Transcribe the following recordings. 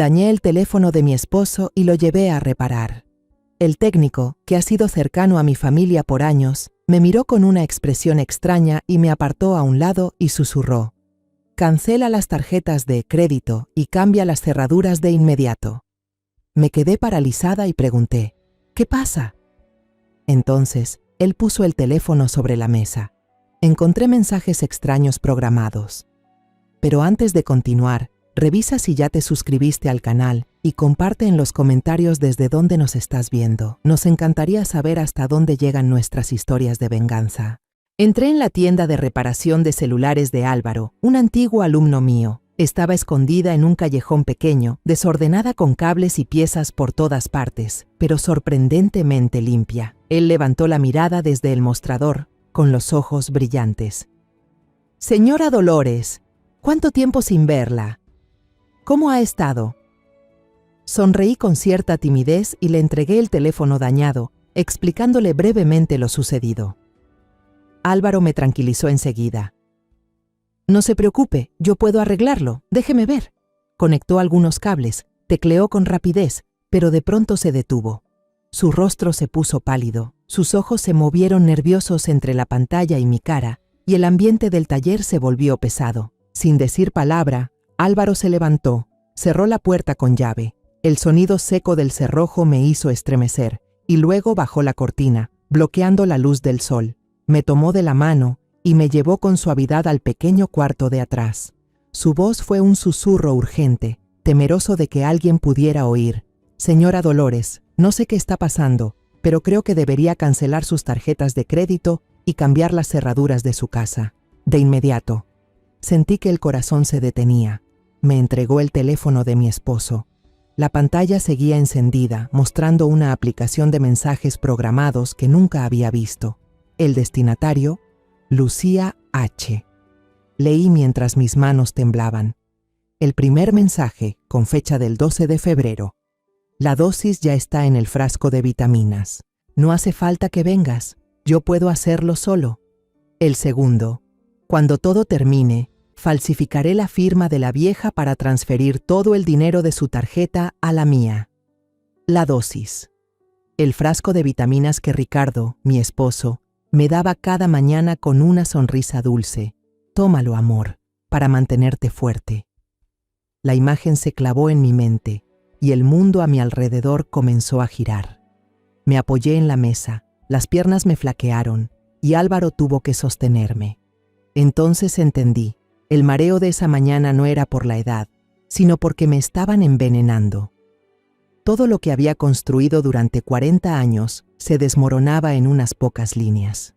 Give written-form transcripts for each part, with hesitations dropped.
Dañé el teléfono de mi esposo y lo llevé a reparar. El técnico, que ha sido cercano a mi familia por años, me miró con una expresión extraña y me apartó a un lado y susurró: «Cancela las tarjetas de crédito y cambia las cerraduras de inmediato». Me quedé paralizada y pregunté: «¿Qué pasa?». Entonces, él puso el teléfono sobre la mesa. Encontré mensajes extraños programados. Pero antes de continuar, revisa si ya te suscribiste al canal y comparte en los comentarios desde dónde nos estás viendo. Nos encantaría saber hasta dónde llegan nuestras historias de venganza. Entré en la tienda de reparación de celulares de Álvaro, un antiguo alumno mío. Estaba escondida en un callejón pequeño, desordenada con cables y piezas por todas partes, pero sorprendentemente limpia. Él levantó la mirada desde el mostrador, con los ojos brillantes. «Señora Dolores, ¿cuánto tiempo sin verla? ¿Cómo ha estado?». Sonreí con cierta timidez y le entregué el teléfono dañado, explicándole brevemente lo sucedido. Álvaro me tranquilizó enseguida. «No se preocupe, yo puedo arreglarlo, déjeme ver». Conectó algunos cables, tecleó con rapidez, pero de pronto se detuvo. Su rostro se puso pálido, sus ojos se movieron nerviosos entre la pantalla y mi cara, y el ambiente del taller se volvió pesado. Sin decir palabra, Álvaro se levantó, cerró la puerta con llave. El sonido seco del cerrojo me hizo estremecer, y luego bajó la cortina, bloqueando la luz del sol. Me tomó de la mano y me llevó con suavidad al pequeño cuarto de atrás. Su voz fue un susurro urgente, temeroso de que alguien pudiera oír. «Señora Dolores, no sé qué está pasando, pero creo que debería cancelar sus tarjetas de crédito y cambiar las cerraduras de su casa. De inmediato». Sentí que el corazón se detenía. Me entregó el teléfono de mi esposo. La pantalla seguía encendida, mostrando una aplicación de mensajes programados que nunca había visto. El destinatario, Lucía H. Leí mientras mis manos temblaban. El primer mensaje, con fecha del 12 de febrero. «La dosis ya está en el frasco de vitaminas. No hace falta que vengas, yo puedo hacerlo solo». El segundo: «Cuando todo termine, falsificaré la firma de la vieja para transferir todo el dinero de su tarjeta a la mía». La dosis. El frasco de vitaminas que Ricardo, mi esposo, me daba cada mañana con una sonrisa dulce. «Tómalo, amor, para mantenerte fuerte». La imagen se clavó en mi mente y el mundo a mi alrededor comenzó a girar. Me apoyé en la mesa, las piernas me flaquearon y Álvaro tuvo que sostenerme. Entonces entendí, el mareo de esa mañana no era por la edad, sino porque me estaban envenenando. Todo lo que había construido durante 40 años se desmoronaba en unas pocas líneas.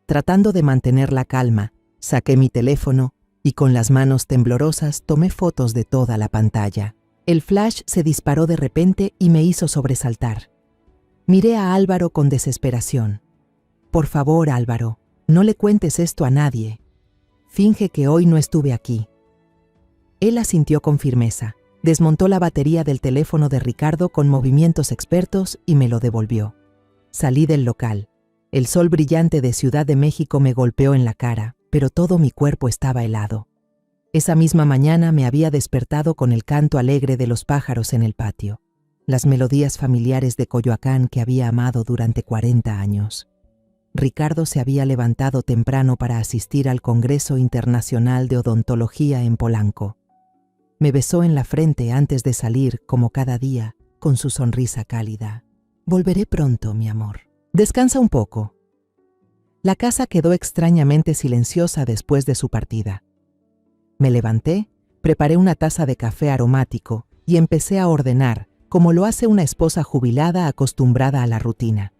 Tratando de mantener la calma, saqué mi teléfono y con las manos temblorosas tomé fotos de toda la pantalla. El flash se disparó de repente y me hizo sobresaltar. Miré a Álvaro con desesperación. «Por favor, Álvaro, no le cuentes esto a nadie. Finge que hoy no estuve aquí». Él asintió con firmeza, desmontó la batería del teléfono de Ricardo con movimientos expertos y me lo devolvió. Salí del local. El sol brillante de Ciudad de México me golpeó en la cara, pero todo mi cuerpo estaba helado. Esa misma mañana me había despertado con el canto alegre de los pájaros en el patio, las melodías familiares de Coyoacán que había amado durante 40 años. Ricardo se había levantado temprano para asistir al Congreso Internacional de Odontología en Polanco. Me besó en la frente antes de salir, como cada día, con su sonrisa cálida. «Volveré pronto, mi amor. Descansa un poco». La casa quedó extrañamente silenciosa después de su partida. Me levanté, preparé una taza de café aromático y empecé a ordenar, como lo hace una esposa jubilada acostumbrada a la rutina.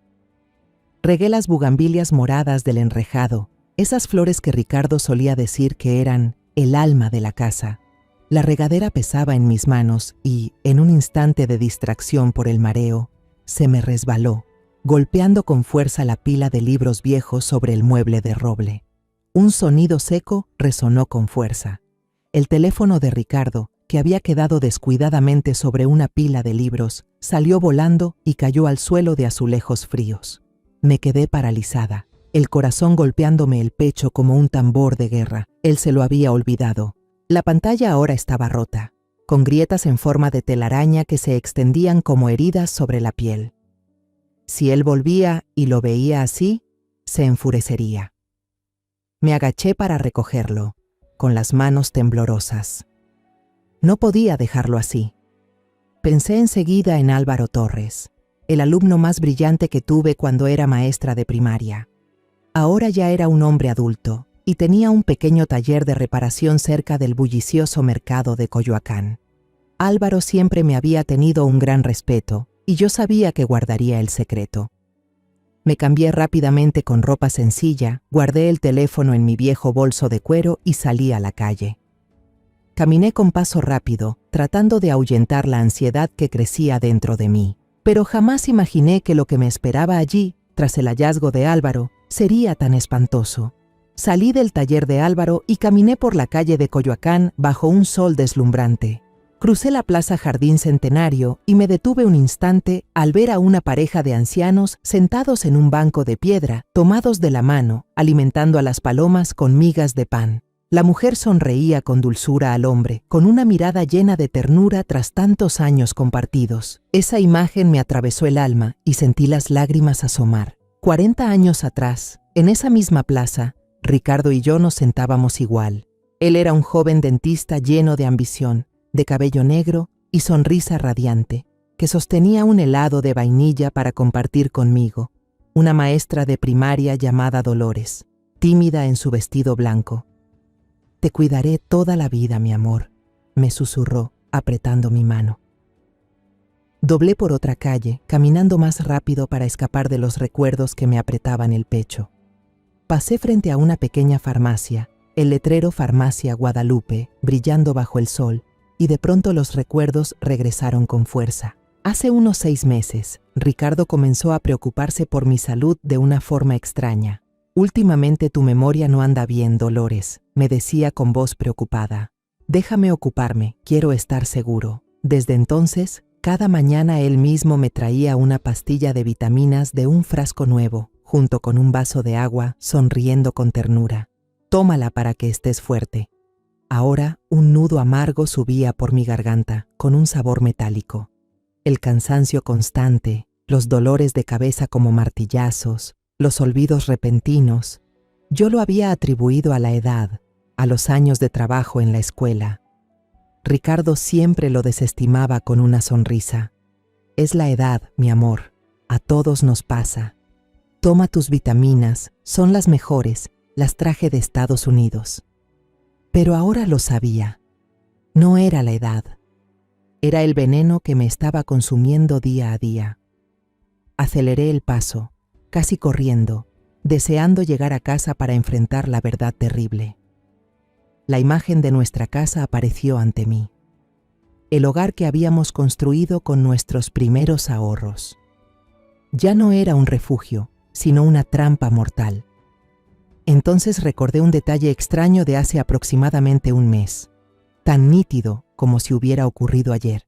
Regué las bugambilias moradas del enrejado, esas flores que Ricardo solía decir que eran el alma de la casa. La regadera pesaba en mis manos y, en un instante de distracción por el mareo, se me resbaló, golpeando con fuerza la pila de libros viejos sobre el mueble de roble. Un sonido seco resonó con fuerza. El teléfono de Ricardo, que había quedado descuidadamente sobre una pila de libros, salió volando y cayó al suelo de azulejos fríos. Me quedé paralizada, el corazón golpeándome el pecho como un tambor de guerra. Él se lo había olvidado. La pantalla ahora estaba rota. con grietas en forma de telaraña que se extendían como heridas sobre la piel. Si él volvía y lo veía así, se enfurecería. Me agaché para recogerlo, con las manos temblorosas. No podía dejarlo así. Pensé enseguida en Álvaro Torres, el alumno más brillante que tuve cuando era maestra de primaria. Ahora ya era un hombre adulto y tenía un pequeño taller de reparación cerca del bullicioso mercado de Coyoacán. Álvaro siempre me había tenido un gran respeto y yo sabía que guardaría el secreto. Me cambié rápidamente con ropa sencilla, guardé el teléfono en mi viejo bolso de cuero y salí a la calle. Caminé con paso rápido, tratando de ahuyentar la ansiedad que crecía dentro de mí. Pero jamás imaginé que lo que me esperaba allí, tras el hallazgo de Álvaro, sería tan espantoso. Salí del taller de Álvaro y caminé por la calle de Coyoacán bajo un sol deslumbrante. Crucé la Plaza Jardín Centenario y me detuve un instante al ver a una pareja de ancianos sentados en un banco de piedra, tomados de la mano, alimentando a las palomas con migas de pan. La mujer sonreía con dulzura al hombre, con una mirada llena de ternura tras tantos años compartidos. Esa imagen me atravesó el alma y sentí las lágrimas asomar. 40 años atrás, en esa misma plaza, Ricardo y yo nos sentábamos igual. Él era un joven dentista lleno de ambición, de cabello negro y sonrisa radiante, que sostenía un helado de vainilla para compartir conmigo, una maestra de primaria llamada Dolores, tímida en su vestido blanco. «Te cuidaré toda la vida, mi amor», me susurró, apretando mi mano. Doblé por otra calle, caminando más rápido para escapar de los recuerdos que me apretaban el pecho. Pasé frente a una pequeña farmacia, el letrero Farmacia Guadalupe, brillando bajo el sol, y de pronto los recuerdos regresaron con fuerza. Hace unos 6 meses, Ricardo comenzó a preocuparse por mi salud de una forma extraña. «Últimamente tu memoria no anda bien, Dolores», me decía con voz preocupada. «Déjame ocuparme, quiero estar seguro». Desde entonces, cada mañana él mismo me traía una pastilla de vitaminas de un frasco nuevo, junto con un vaso de agua, sonriendo con ternura. «Tómala para que estés fuerte». Ahora, un nudo amargo subía por mi garganta, con un sabor metálico. El cansancio constante, los dolores de cabeza como martillazos, los olvidos repentinos, yo lo había atribuido a la edad, a los años de trabajo en la escuela. Ricardo siempre lo desestimaba con una sonrisa. «Es la edad, mi amor, a todos nos pasa. Toma tus vitaminas, son las mejores, las traje de Estados Unidos». Pero ahora lo sabía. No era la edad. Era el veneno que me estaba consumiendo día a día. Aceleré el paso, casi corriendo, deseando llegar a casa para enfrentar la verdad terrible. La imagen de nuestra casa apareció ante mí. El hogar que habíamos construido con nuestros primeros ahorros. Ya no era un refugio, sino una trampa mortal. Entonces recordé un detalle extraño de hace aproximadamente un mes, tan nítido como si hubiera ocurrido ayer.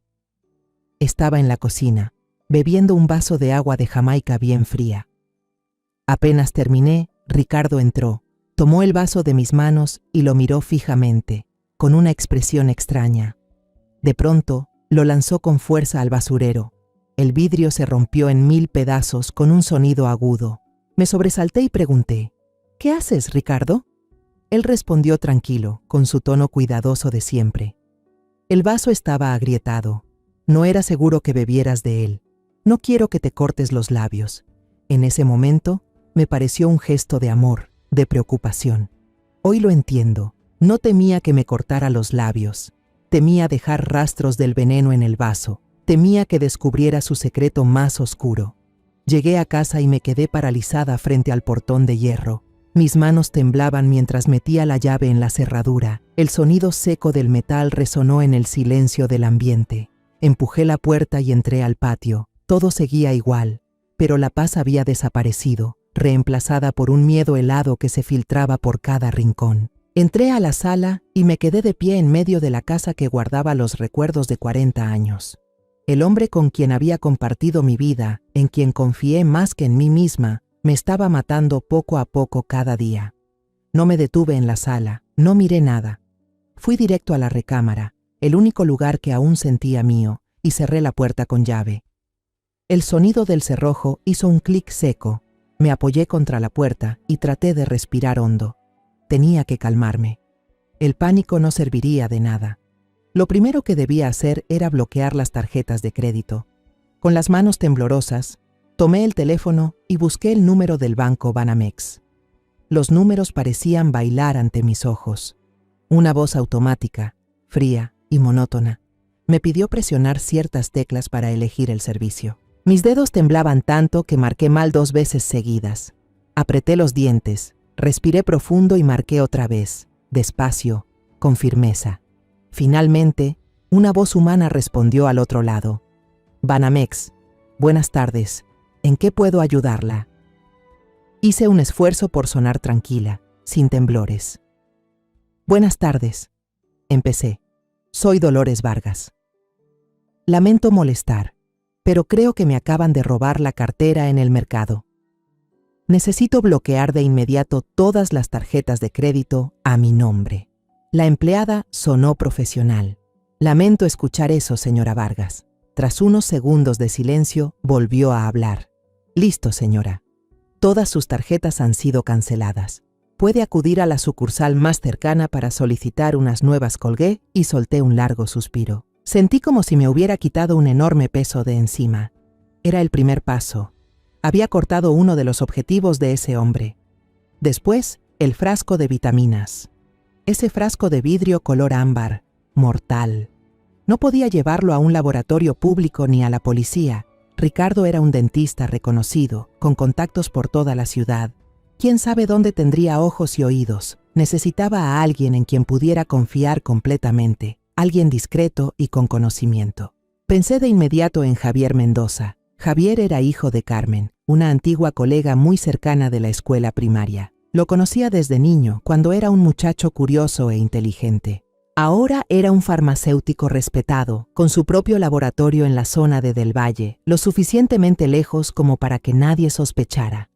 Estaba en la cocina, bebiendo un vaso de agua de Jamaica bien fría. Apenas terminé, Ricardo entró, tomó el vaso de mis manos y lo miró fijamente, con una expresión extraña. De pronto, lo lanzó con fuerza al basurero. El vidrio se rompió en 1000 pedazos con un sonido agudo. Me sobresalté y pregunté: «¿Qué haces, Ricardo?». Él respondió tranquilo, con su tono cuidadoso de siempre: «El vaso estaba agrietado. No era seguro que bebieras de él. No quiero que te cortes los labios». En ese momento, me pareció un gesto de amor, de preocupación. Hoy lo entiendo. No temía que me cortara los labios. Temía dejar rastros del veneno en el vaso. Temía que descubriera su secreto más oscuro. Llegué a casa y me quedé paralizada frente al portón de hierro. Mis manos temblaban mientras metía la llave en la cerradura. El sonido seco del metal resonó en el silencio del ambiente. Empujé la puerta y entré al patio. Todo seguía igual, pero la paz había desaparecido, reemplazada por un miedo helado que se filtraba por cada rincón. Entré a la sala y me quedé de pie en medio de la casa que guardaba los recuerdos de 40 años. El hombre con quien había compartido mi vida, en quien confié más que en mí misma, me estaba matando poco a poco cada día. No me detuve en la sala, no miré nada. Fui directo a la recámara, el único lugar que aún sentía mío, y cerré la puerta con llave. El sonido del cerrojo hizo un clic seco. Me apoyé contra la puerta y traté de respirar hondo. Tenía que calmarme. El pánico no serviría de nada. Lo primero que debía hacer era bloquear las tarjetas de crédito. Con las manos temblorosas, tomé el teléfono y busqué el número del banco Banamex. Los números parecían bailar ante mis ojos. Una voz automática, fría y monótona, me pidió presionar ciertas teclas para elegir el servicio. Mis dedos temblaban tanto que marqué mal 2 veces seguidas. Apreté los dientes, respiré profundo y marqué otra vez, despacio, con firmeza. Finalmente, una voz humana respondió al otro lado. Banamex, buenas tardes, ¿en qué puedo ayudarla? Hice un esfuerzo por sonar tranquila, sin temblores. Buenas tardes, empecé. Soy Dolores Vargas. Lamento molestar, pero creo que me acaban de robar la cartera en el mercado. Necesito bloquear de inmediato todas las tarjetas de crédito a mi nombre. La empleada sonó profesional. Lamento escuchar eso, señora Vargas. Tras unos segundos de silencio, volvió a hablar. Listo, señora. Todas sus tarjetas han sido canceladas. Puede acudir a la sucursal más cercana para solicitar unas nuevas. Colgué y solté un largo suspiro. Sentí como si me hubiera quitado un enorme peso de encima. Era el primer paso. Había cortado uno de los objetivos de ese hombre. Después, el frasco de vitaminas. Ese frasco de vidrio color ámbar, mortal. No podía llevarlo a un laboratorio público ni a la policía. Ricardo era un dentista reconocido, con contactos por toda la ciudad. ¿Quién sabe dónde tendría ojos y oídos? Necesitaba a alguien en quien pudiera confiar completamente, alguien discreto y con conocimiento. Pensé de inmediato en Javier Mendoza. Javier era hijo de Carmen, una antigua colega muy cercana de la escuela primaria. Lo conocía desde niño, cuando era un muchacho curioso e inteligente. Ahora era un farmacéutico respetado, con su propio laboratorio en la zona de Del Valle, lo suficientemente lejos como para que nadie sospechara.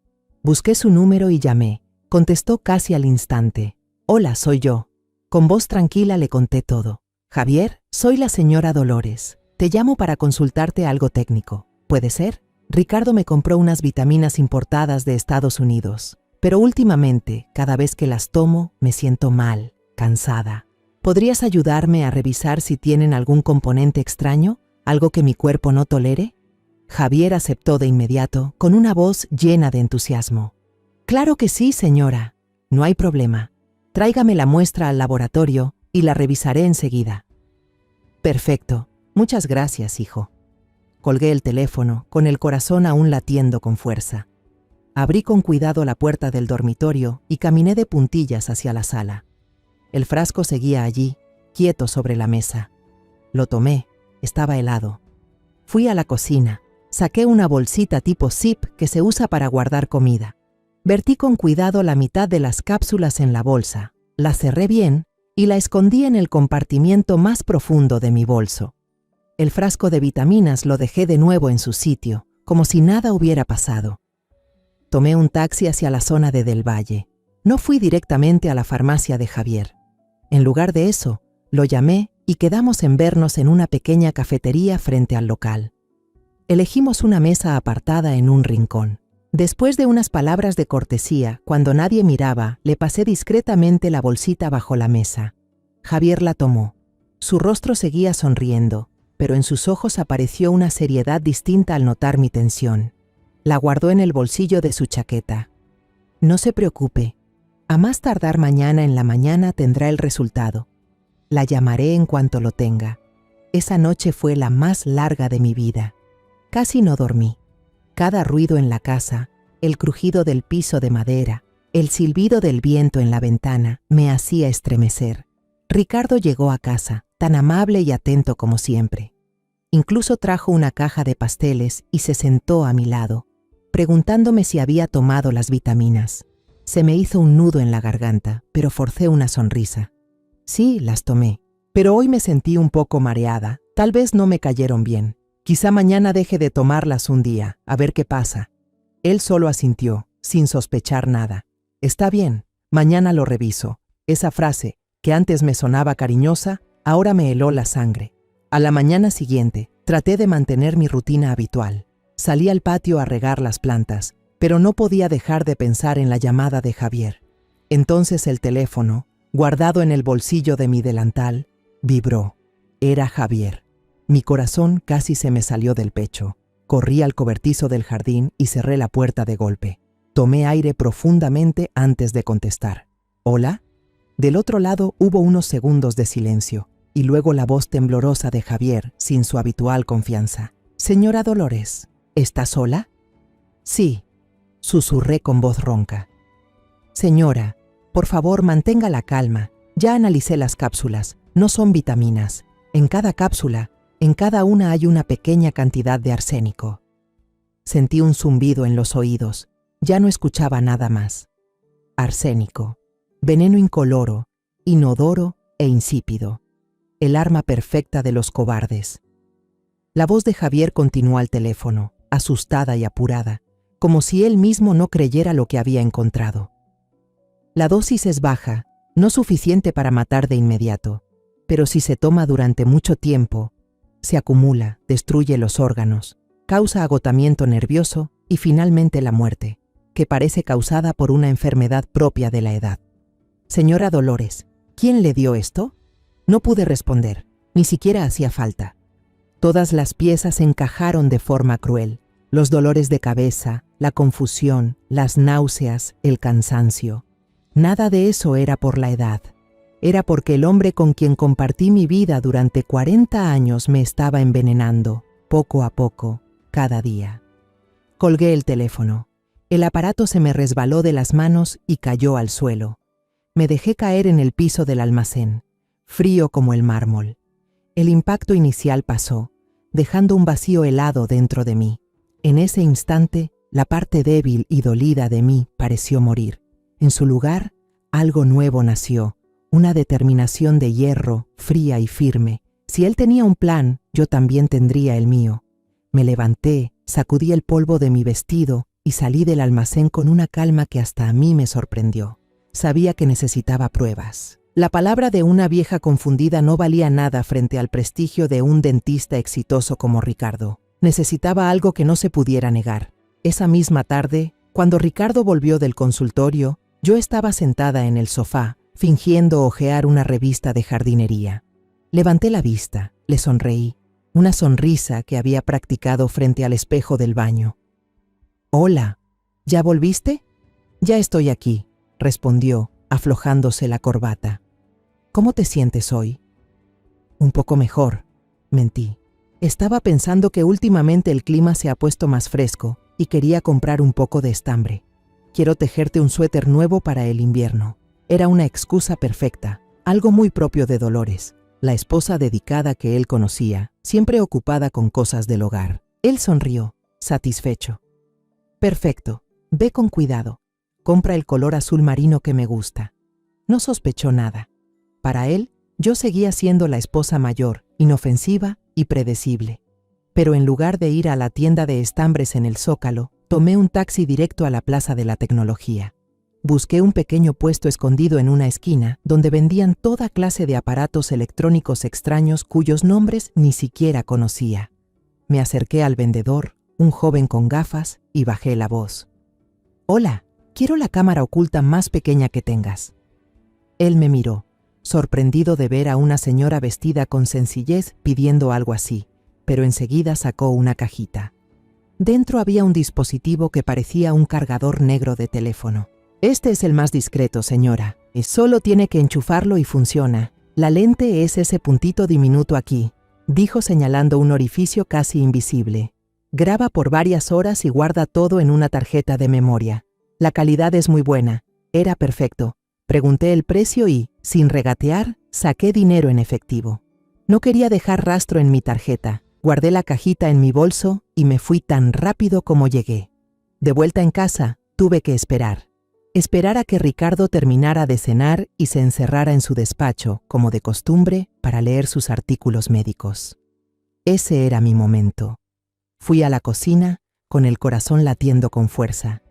Busqué su número y llamé. Contestó casi al instante. Hola, soy yo. Con voz tranquila le conté todo. Javier, soy la señora Dolores. Te llamo para consultarte algo técnico. ¿Puede ser? Ricardo me compró unas vitaminas importadas de Estados Unidos. Pero últimamente, cada vez que las tomo, me siento mal, cansada. ¿Podrías ayudarme a revisar si tienen algún componente extraño? ¿Algo que mi cuerpo no tolere? Javier aceptó de inmediato, con una voz llena de entusiasmo. Claro que sí, señora. No hay problema. Tráigame la muestra al laboratorio y la revisaré enseguida. Perfecto. Muchas gracias, hijo. Colgué el teléfono, con el corazón aún latiendo con fuerza. Abrí con cuidado la puerta del dormitorio y caminé de puntillas hacia la sala. El frasco seguía allí, quieto sobre la mesa. Lo tomé, estaba helado. Fui a la cocina, saqué una bolsita tipo zip que se usa para guardar comida. Vertí con cuidado la mitad de las cápsulas en la bolsa, la cerré bien y la escondí en el compartimiento más profundo de mi bolso. El frasco de vitaminas lo dejé de nuevo en su sitio, como si nada hubiera pasado. Tomé un taxi hacia la zona de Del Valle. No fui directamente a la farmacia de Javier. En lugar de eso, lo llamé y quedamos en vernos en una pequeña cafetería frente al local. Elegimos una mesa apartada en un rincón. Después de unas palabras de cortesía, cuando nadie miraba, le pasé discretamente la bolsita bajo la mesa. Javier la tomó. Su rostro seguía sonriendo, pero en sus ojos apareció una seriedad distinta al notar mi tensión. La guardó en el bolsillo de su chaqueta. No se preocupe. A más tardar mañana en la mañana tendrá el resultado. La llamaré en cuanto lo tenga. Esa noche fue la más larga de mi vida. Casi no dormí. Cada ruido en la casa, el crujido del piso de madera, el silbido del viento en la ventana, me hacía estremecer. Ricardo llegó a casa, tan amable y atento como siempre. Incluso trajo una caja de pasteles y se sentó a mi lado, preguntándome si había tomado las vitaminas. Se me hizo un nudo en la garganta, pero forcé una sonrisa. Sí, las tomé, pero hoy me sentí un poco mareada. Tal vez no me cayeron bien. Quizá mañana deje de tomarlas un día, a ver qué pasa. Él solo asintió, sin sospechar nada. Está bien, mañana lo reviso. Esa frase, que antes me sonaba cariñosa, Ahora me heló la sangre. A la mañana siguiente, traté de mantener mi rutina habitual. Salí al patio a regar las plantas, pero no podía dejar de pensar en la llamada de Javier. Entonces el teléfono, guardado en el bolsillo de mi delantal, vibró. Era Javier. Mi corazón casi se me salió del pecho. Corrí al cobertizo del jardín y cerré la puerta de golpe. Tomé aire profundamente antes de contestar. ¿Hola? Del otro lado hubo unos segundos de silencio, y luego la voz temblorosa de Javier sin su habitual confianza. Señora Dolores, ¿está sola? Sí, susurré con voz ronca. Señora, por favor mantenga la calma. Ya analicé las cápsulas, no son vitaminas. En cada cápsula, en cada una hay una pequeña cantidad de arsénico. Sentí un zumbido en los oídos. Ya no escuchaba nada más. Arsénico, veneno incoloro, inodoro e insípido. El arma perfecta de los cobardes. La voz de Javier continuó al teléfono, asustada y apurada, como si él mismo no creyera lo que había encontrado. La dosis es baja, no suficiente para matar de inmediato, pero si se toma durante mucho tiempo, se acumula, destruye los órganos, causa agotamiento nervioso y finalmente la muerte, que parece causada por una enfermedad propia de la edad. Señora Dolores, ¿quién le dio esto? No pude responder, ni siquiera hacía falta. Todas las piezas encajaron de forma cruel. Los dolores de cabeza, la confusión, las náuseas, el cansancio. Nada de eso era por la edad. Era porque el hombre con quien compartí mi vida durante 40 años me estaba envenenando, poco a poco, cada día. Colgué el teléfono. El aparato se me resbaló de las manos y cayó al suelo. Me dejé caer en el piso del almacén, frío como el mármol. El impacto inicial pasó, dejando un vacío helado dentro de mí. En ese instante, la parte débil y dolida de mí pareció morir. En su lugar, algo nuevo nació, una determinación de hierro, fría y firme. Si él tenía un plan, yo también tendría el mío. Me levanté, sacudí el polvo de mi vestido y salí del almacén con una calma que hasta a mí me sorprendió. Sabía que necesitaba pruebas. La palabra de una vieja confundida no valía nada frente al prestigio de un dentista exitoso como Ricardo. Necesitaba algo que no se pudiera negar. Esa misma tarde, cuando Ricardo volvió del consultorio, yo estaba sentada en el sofá, fingiendo hojear una revista de jardinería. Levanté la vista, le sonreí, una sonrisa que había practicado frente al espejo del baño. «Hola, ¿ya volviste?» «Ya estoy aquí», respondió, aflojándose la corbata. «¿Cómo te sientes hoy?» «Un poco mejor», mentí. Estaba pensando que últimamente el clima se ha puesto más fresco y quería comprar un poco de estambre. Quiero tejerte un suéter nuevo para el invierno. Era una excusa perfecta, algo muy propio de Dolores, la esposa dedicada que él conocía, siempre ocupada con cosas del hogar. Él sonrió, satisfecho. «Perfecto, ve con cuidado. Compra el color azul marino que me gusta». No sospechó nada. Para él, yo seguía siendo la esposa mayor, inofensiva y predecible. Pero en lugar de ir a la tienda de estambres en el Zócalo, tomé un taxi directo a la Plaza de la Tecnología. Busqué un pequeño puesto escondido en una esquina donde vendían toda clase de aparatos electrónicos extraños cuyos nombres ni siquiera conocía. Me acerqué al vendedor, un joven con gafas, y bajé la voz. «Hola, quiero la cámara oculta más pequeña que tengas». Él me miró, sorprendido de ver a una señora vestida con sencillez pidiendo algo así, pero enseguida sacó una cajita. Dentro había un dispositivo que parecía un cargador negro de teléfono. «Este es el más discreto, señora. Solo tiene que enchufarlo y funciona. La lente es ese puntito diminuto aquí», dijo señalando un orificio casi invisible. «Graba por varias horas y guarda todo en una tarjeta de memoria. La calidad es muy buena. Era perfecto». Pregunté el precio y, sin regatear, saqué dinero en efectivo. No quería dejar rastro en mi tarjeta. Guardé la cajita en mi bolso y me fui tan rápido como llegué. De vuelta en casa, tuve que esperar. Esperar a que Ricardo terminara de cenar y se encerrara en su despacho, como de costumbre, para leer sus artículos médicos. Ese era mi momento. Fui a la cocina, con el corazón latiendo con fuerza.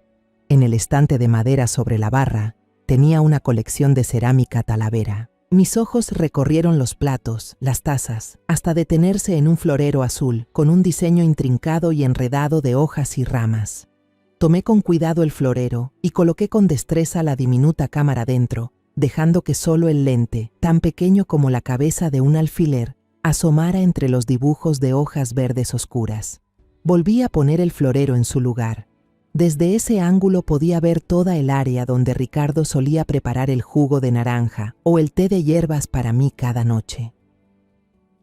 En el estante de madera sobre la barra, tenía una colección de cerámica Talavera. Mis ojos recorrieron los platos, las tazas, hasta detenerse en un florero azul, con un diseño intrincado y enredado de hojas y ramas. Tomé con cuidado el florero y coloqué con destreza la diminuta cámara dentro, dejando que solo el lente, tan pequeño como la cabeza de un alfiler, asomara entre los dibujos de hojas verdes oscuras. Volví a poner el florero en su lugar. Desde ese ángulo podía ver toda el área donde Ricardo solía preparar el jugo de naranja o el té de hierbas para mí cada noche.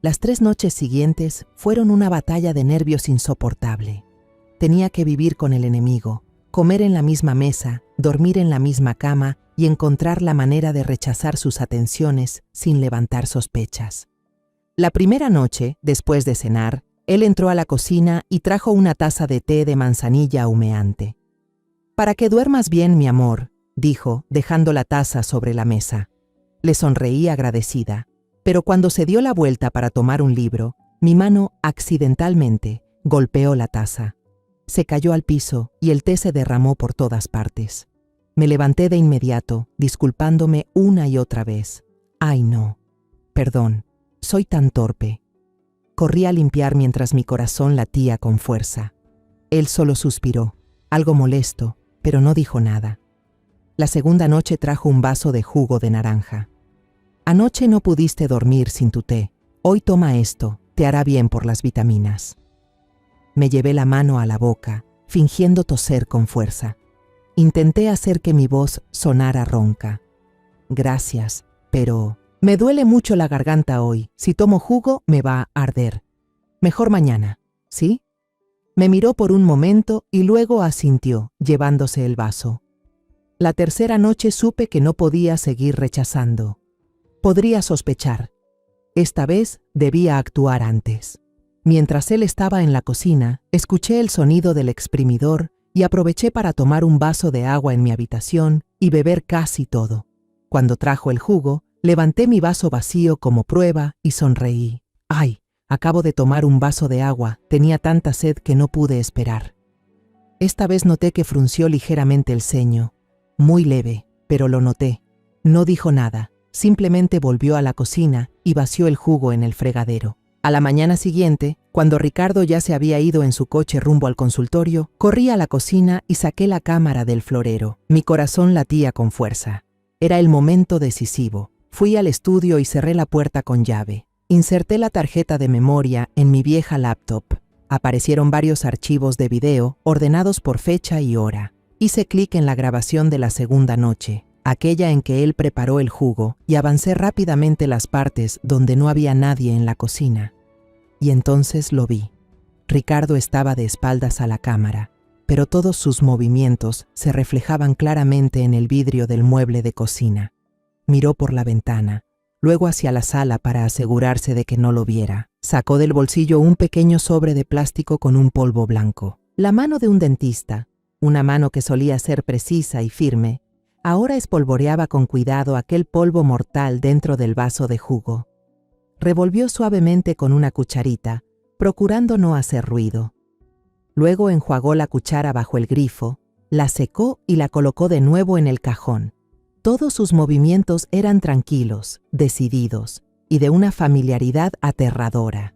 Las 3 noches siguientes fueron una batalla de nervios insoportable. Tenía que vivir con el enemigo, comer en la misma mesa, dormir en la misma cama y encontrar la manera de rechazar sus atenciones sin levantar sospechas. La primera noche, después de cenar, él entró a la cocina y trajo una taza de té de manzanilla humeante. «Para que duermas bien, mi amor», dijo, dejando la taza sobre la mesa. Le sonreí agradecida, pero cuando se dio la vuelta para tomar un libro, mi mano, accidentalmente, golpeó la taza. Se cayó al piso y el té se derramó por todas partes. Me levanté de inmediato, disculpándome una y otra vez. «Ay, no. Perdón. Soy tan torpe». Corrí a limpiar mientras mi corazón latía con fuerza. Él solo suspiró, algo molesto, pero no dijo nada. La segunda noche trajo un vaso de jugo de naranja. «Anoche no pudiste dormir sin tu té. Hoy toma esto, te hará bien por las vitaminas». Me llevé la mano a la boca, fingiendo toser con fuerza. Intenté hacer que mi voz sonara ronca. «Gracias, pero me duele mucho la garganta hoy. Si tomo jugo, me va a arder. Mejor mañana, ¿sí?» Me miró por un momento y luego asintió, llevándose el vaso. La tercera noche supe que no podía seguir rechazando. Podría sospechar. Esta vez debía actuar antes. Mientras él estaba en la cocina, escuché el sonido del exprimidor y aproveché para tomar un vaso de agua en mi habitación y beber casi todo. Cuando trajo el jugo, levanté mi vaso vacío como prueba y sonreí. «Ay, acabo de tomar un vaso de agua, tenía tanta sed que no pude esperar». Esta vez noté que frunció ligeramente el ceño. Muy leve, pero lo noté. No dijo nada, simplemente volvió a la cocina y vació el jugo en el fregadero. A la mañana siguiente, cuando Ricardo ya se había ido en su coche rumbo al consultorio, corrí a la cocina y saqué la cámara del florero. Mi corazón latía con fuerza. Era el momento decisivo. Fui al estudio y cerré la puerta con llave. Inserté la tarjeta de memoria en mi vieja laptop. Aparecieron varios archivos de video ordenados por fecha y hora. Hice clic en la grabación de la segunda noche, aquella en que él preparó el jugo, y avancé rápidamente las partes donde no había nadie en la cocina. Y entonces lo vi. Ricardo estaba de espaldas a la cámara, pero todos sus movimientos se reflejaban claramente en el vidrio del mueble de cocina. Miró por la ventana, luego hacia la sala para asegurarse de que no lo viera. Sacó del bolsillo un pequeño sobre de plástico con un polvo blanco. La mano de un dentista, una mano que solía ser precisa y firme, ahora espolvoreaba con cuidado aquel polvo mortal dentro del vaso de jugo. Revolvió suavemente con una cucharita, procurando no hacer ruido. Luego enjuagó la cuchara bajo el grifo, la secó y la colocó de nuevo en el cajón. Todos sus movimientos eran tranquilos, decididos y de una familiaridad aterradora.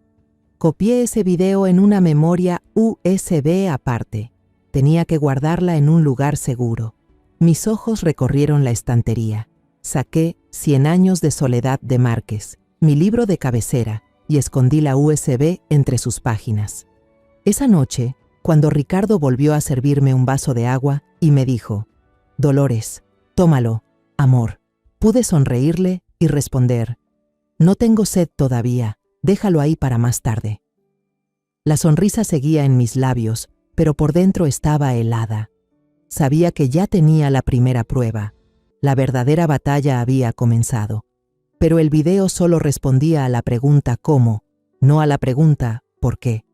Copié ese video en una memoria USB aparte. Tenía que guardarla en un lugar seguro. Mis ojos recorrieron la estantería. Saqué 100 años de soledad de Márquez, mi libro de cabecera, y escondí la USB entre sus páginas. Esa noche, cuando Ricardo volvió a servirme un vaso de agua y me dijo: «Dolores, tómalo, amor», pude sonreírle y responder: «No tengo sed todavía, déjalo ahí para más tarde». La sonrisa seguía en mis labios, pero por dentro estaba helada. Sabía que ya tenía la primera prueba. La verdadera batalla había comenzado. Pero el video solo respondía a la pregunta ¿cómo?, no a la pregunta ¿por qué?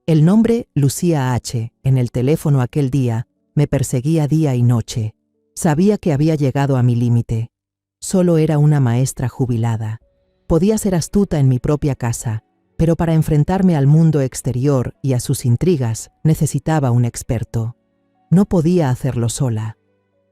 El nombre Lucía H. en el teléfono aquel día me perseguía día y noche. Sabía que había llegado a mi límite. Solo era una maestra jubilada. Podía ser astuta en mi propia casa, pero para enfrentarme al mundo exterior y a sus intrigas necesitaba un experto. No podía hacerlo sola.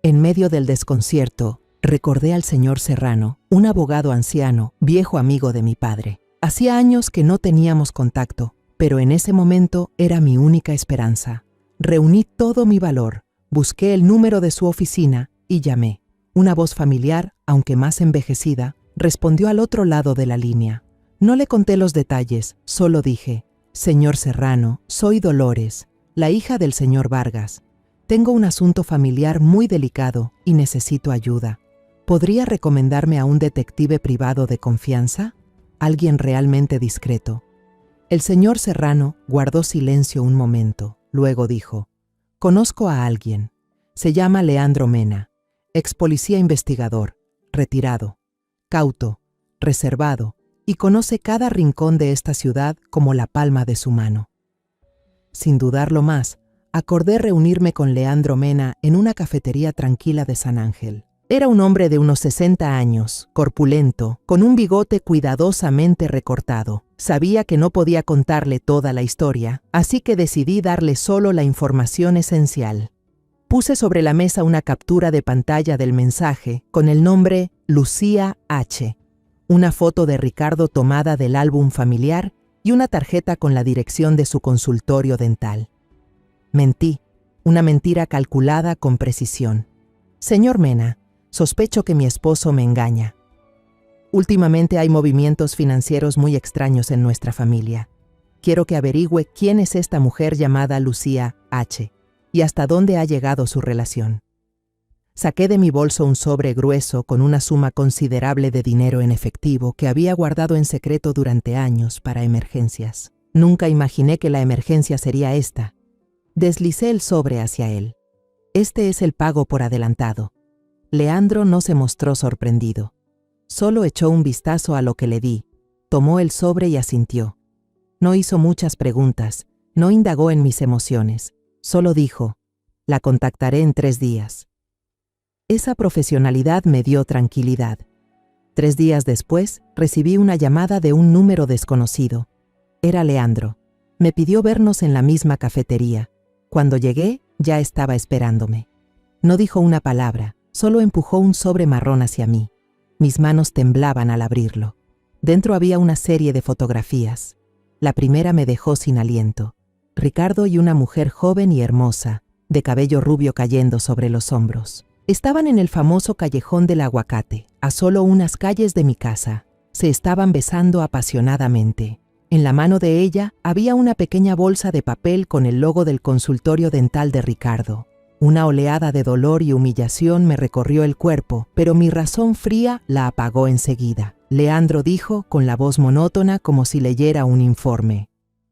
En medio del desconcierto, Recordé al señor Serrano, un abogado anciano, viejo amigo de mi padre. Hacía años que no teníamos contacto, pero en ese momento era mi única esperanza. Reuní todo mi valor, busqué el número de su oficina y llamé. Una voz familiar, aunque más envejecida, respondió al otro lado de la línea. No le conté los detalles, solo dije: «Señor Serrano, soy Dolores, la hija del señor Vargas. Tengo un asunto familiar muy delicado y necesito ayuda. ¿Podría recomendarme a un detective privado de confianza? Alguien realmente discreto». El señor Serrano guardó silencio un momento, luego dijo: «Conozco a alguien. Se llama Leandro Mena, ex policía investigador, retirado, cauto, reservado, y conoce cada rincón de esta ciudad como la palma de su mano». Sin dudarlo más, acordé reunirme con Leandro Mena en una cafetería tranquila de San Ángel. Era un hombre de unos 60 años, corpulento, con un bigote cuidadosamente recortado. Sabía que no podía contarle toda la historia, así que decidí darle solo la información esencial. Puse sobre la mesa una captura de pantalla del mensaje con el nombre Lucía H., una foto de Ricardo tomada del álbum familiar y una tarjeta con la dirección de su consultorio dental. Mentí, una mentira calculada con precisión. «Señor Mena, sospecho que mi esposo me engaña. Últimamente hay movimientos financieros muy extraños en nuestra familia. Quiero que averigüe quién es esta mujer llamada Lucía H. y hasta dónde ha llegado su relación». Saqué de mi bolso un sobre grueso con una suma considerable de dinero en efectivo que había guardado en secreto durante años para emergencias. Nunca imaginé que la emergencia sería esta. Deslicé el sobre hacia él. «Este es el pago por adelantado». Leandro no se mostró sorprendido. Solo echó un vistazo a lo que le di, tomó el sobre y asintió. No hizo muchas preguntas, no indagó en mis emociones. Solo dijo: «La contactaré en 3 días». Esa profesionalidad me dio tranquilidad. 3 días después, recibí una llamada de un número desconocido. Era Leandro. Me pidió vernos en la misma cafetería. Cuando llegué, ya estaba esperándome. No dijo una palabra, solo empujó un sobre marrón hacia mí. Mis manos temblaban al abrirlo. Dentro había una serie de fotografías. La primera me dejó sin aliento. Ricardo y una mujer joven y hermosa, de cabello rubio cayendo sobre los hombros. Estaban en el famoso callejón del Aguacate, a solo unas calles de mi casa. Se estaban besando apasionadamente. En la mano de ella había una pequeña bolsa de papel con el logo del consultorio dental de Ricardo. Una oleada de dolor y humillación me recorrió el cuerpo, pero mi razón fría la apagó enseguida. Leandro dijo con la voz monótona como si leyera un informe: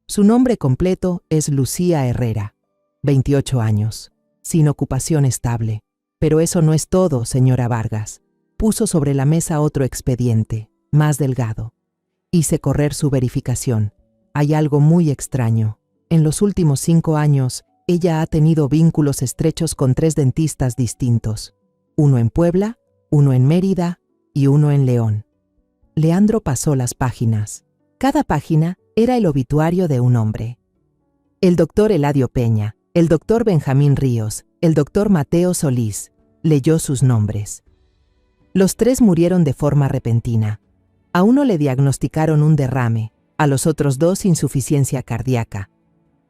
«Su nombre completo es Lucía Herrera, 28 años, sin ocupación estable. Pero eso no es todo, señora Vargas». Puso sobre la mesa otro expediente, más delgado. Hice correr su verificación. Hay algo muy extraño. En los últimos 5 años, ella ha tenido vínculos estrechos con 3 dentistas distintos. Uno en Puebla, uno en Mérida y uno en León. Leandro pasó las páginas. Cada página era el obituario de un hombre. El doctor Eladio Peña, el doctor Benjamín Ríos, el doctor Mateo Solís. Leyó sus nombres. Los 3 murieron de forma repentina. A uno le diagnosticaron un derrame, a los otros 2 insuficiencia cardíaca.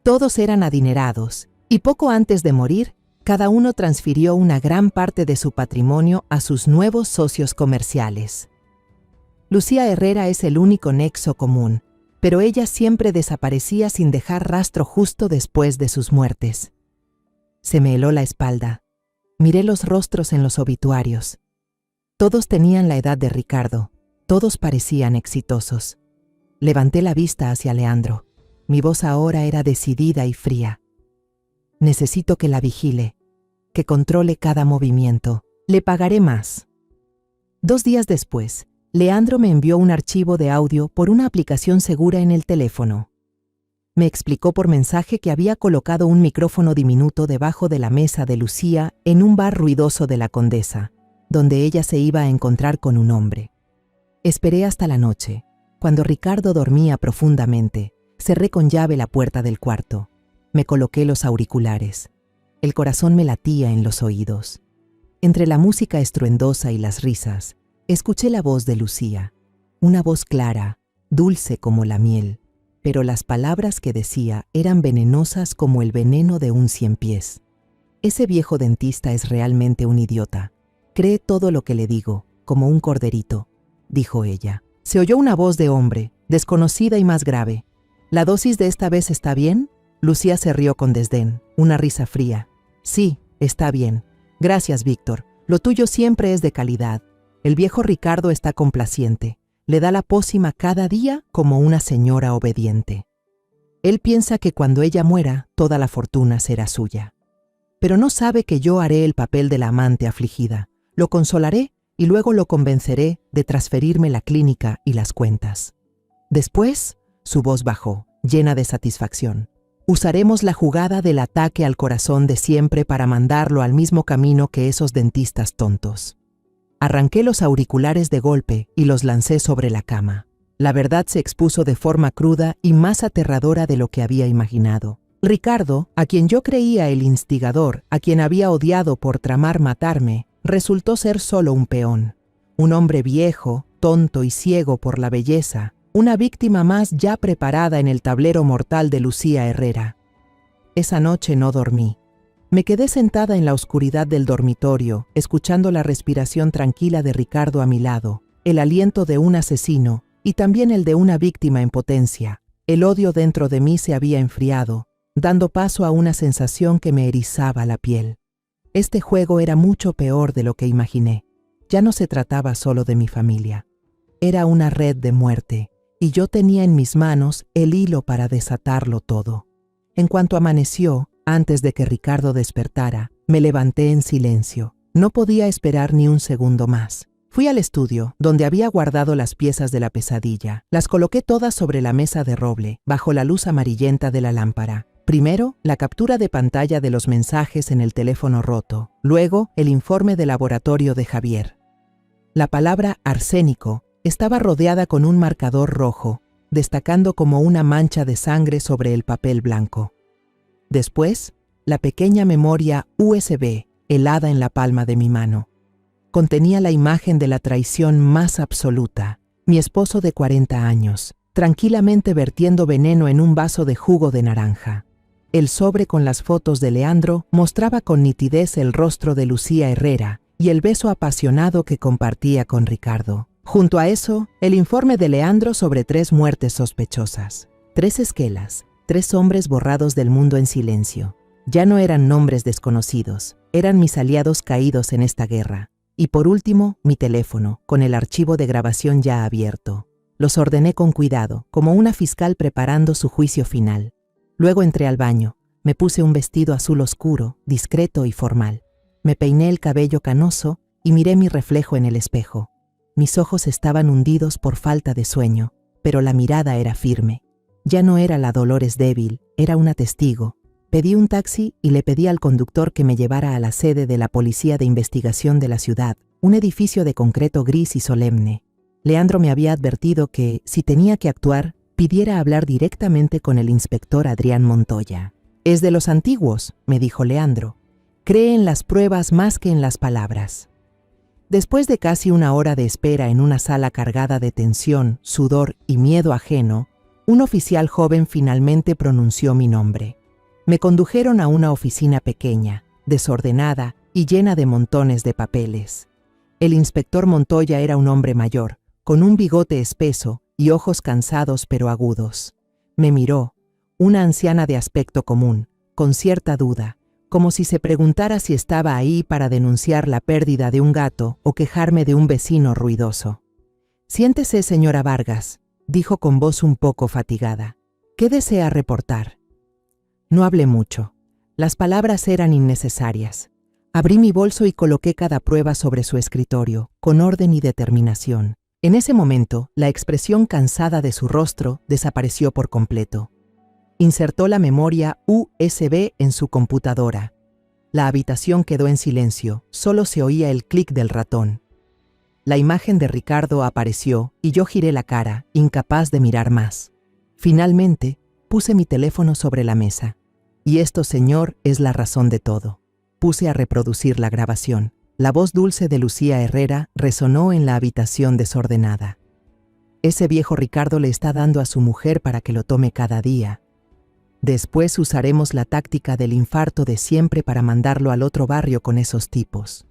Todos eran adinerados, y poco antes de morir, cada uno transfirió una gran parte de su patrimonio a sus nuevos socios comerciales. Lucía Herrera es el único nexo común, pero ella siempre desaparecía sin dejar rastro justo después de sus muertes. Se me heló la espalda. Miré los rostros en los obituarios. Todos tenían la edad de Ricardo, todos parecían exitosos. Levanté la vista hacia Leandro. Mi voz ahora era decidida y fría. «Necesito que la vigile, que controle cada movimiento. Le pagaré más». 2 días después, Leandro me envió un archivo de audio por una aplicación segura en el teléfono. Me explicó por mensaje que había colocado un micrófono diminuto debajo de la mesa de Lucía en un bar ruidoso de la Condesa, donde ella se iba a encontrar con un hombre. Esperé hasta la noche. Cuando Ricardo dormía profundamente, cerré con llave la puerta del cuarto. Me coloqué los auriculares. El corazón me latía en los oídos. Entre la música estruendosa y las risas, escuché la voz de Lucía, una voz clara, dulce como la miel, pero las palabras que decía eran venenosas como el veneno de un ciempiés. Ese viejo dentista es realmente un idiota. Cree todo lo que le digo, como un corderito, dijo ella. Se oyó una voz de hombre, desconocida y más grave. ¿La dosis de esta vez está bien? Lucía se rió con desdén, una risa fría. Sí, está bien. Gracias, Víctor. Lo tuyo siempre es de calidad. El viejo Ricardo está complaciente. Le da la pócima cada día como una señora obediente. Él piensa que cuando ella muera, toda la fortuna será suya. Pero no sabe que yo haré el papel de la amante afligida. Lo consolaré y luego lo convenceré de transferirme la clínica y las cuentas. Después, su voz bajó, llena de satisfacción. Usaremos la jugada del ataque al corazón de siempre para mandarlo al mismo camino que esos dentistas tontos. Arranqué los auriculares de golpe y los lancé sobre la cama. La verdad se expuso de forma cruda y más aterradora de lo que había imaginado. Ricardo, a quien yo creía el instigador, a quien había odiado por tramar matarme, resultó ser solo un peón. Un hombre viejo, tonto y ciego por la belleza, una víctima más ya preparada en el tablero mortal de Lucía Herrera. Esa noche no dormí. Me quedé sentada en la oscuridad del dormitorio, escuchando la respiración tranquila de Ricardo a mi lado, el aliento de un asesino y también el de una víctima en potencia. El odio dentro de mí se había enfriado, dando paso a una sensación que me erizaba la piel. Este juego era mucho peor de lo que imaginé. Ya no se trataba solo de mi familia. Era una red de muerte, y yo tenía en mis manos el hilo para desatarlo todo. En cuanto amaneció, antes de que Ricardo despertara, me levanté en silencio. No podía esperar ni un segundo más. Fui al estudio, donde había guardado las piezas de la pesadilla. Las coloqué todas sobre la mesa de roble, bajo la luz amarillenta de la lámpara. Primero, la captura de pantalla de los mensajes en el teléfono roto. Luego, el informe de laboratorio de Javier. La palabra arsénico estaba rodeada con un marcador rojo, destacando como una mancha de sangre sobre el papel blanco. Después, la pequeña memoria USB, helada en la palma de mi mano. Contenía la imagen de la traición más absoluta. Mi esposo de 40 años, tranquilamente vertiendo veneno en un vaso de jugo de naranja. El sobre con las fotos de Leandro mostraba con nitidez el rostro de Lucía Herrera y el beso apasionado que compartía con Ricardo. Junto a eso, el informe de Leandro sobre 3 muertes sospechosas. 3 esquelas, 3 hombres borrados del mundo en silencio. Ya no eran nombres desconocidos, eran mis aliados caídos en esta guerra. Y por último, mi teléfono, con el archivo de grabación ya abierto. Los ordené con cuidado, como una fiscal preparando su juicio final. Luego entré al baño, me puse un vestido azul oscuro, discreto y formal. Me peiné el cabello canoso y miré mi reflejo en el espejo. Mis ojos estaban hundidos por falta de sueño, pero la mirada era firme. Ya no era la Dolores débil, era una testigo. Pedí un taxi y le pedí al conductor que me llevara a la sede de la Policía de Investigación de la ciudad, un edificio de concreto gris y solemne. Leandro me había advertido que, si tenía que actuar, pidiera hablar directamente con el inspector Adrián Montoya. «Es de los antiguos», me dijo Leandro. «Cree en las pruebas más que en las palabras». Después de casi una hora de espera en una sala cargada de tensión, sudor y miedo ajeno, un oficial joven finalmente pronunció mi nombre. Me condujeron a una oficina pequeña, desordenada y llena de montones de papeles. El inspector Montoya era un hombre mayor, con un bigote espeso y ojos cansados pero agudos. Me miró, una anciana de aspecto común, con cierta duda, como si se preguntara si estaba ahí para denunciar la pérdida de un gato o quejarme de un vecino ruidoso. «Siéntese, señora Vargas», dijo con voz un poco fatigada. «¿Qué desea reportar?» No hablé mucho. Las palabras eran innecesarias. Abrí mi bolso y coloqué cada prueba sobre su escritorio, con orden y determinación. En ese momento, la expresión cansada de su rostro desapareció por completo. Insertó la memoria USB en su computadora. La habitación quedó en silencio, solo se oía el clic del ratón. La imagen de Ricardo apareció y yo giré la cara, incapaz de mirar más. Finalmente, puse mi teléfono sobre la mesa. Y esto, señor, es la razón de todo. Puse a reproducir la grabación. La voz dulce de Lucía Herrera resonó en la habitación desordenada. Ese viejo Ricardo le está dando a su mujer para que lo tome cada día. Después usaremos la táctica del infarto de siempre para mandarlo al otro barrio con esos tipos.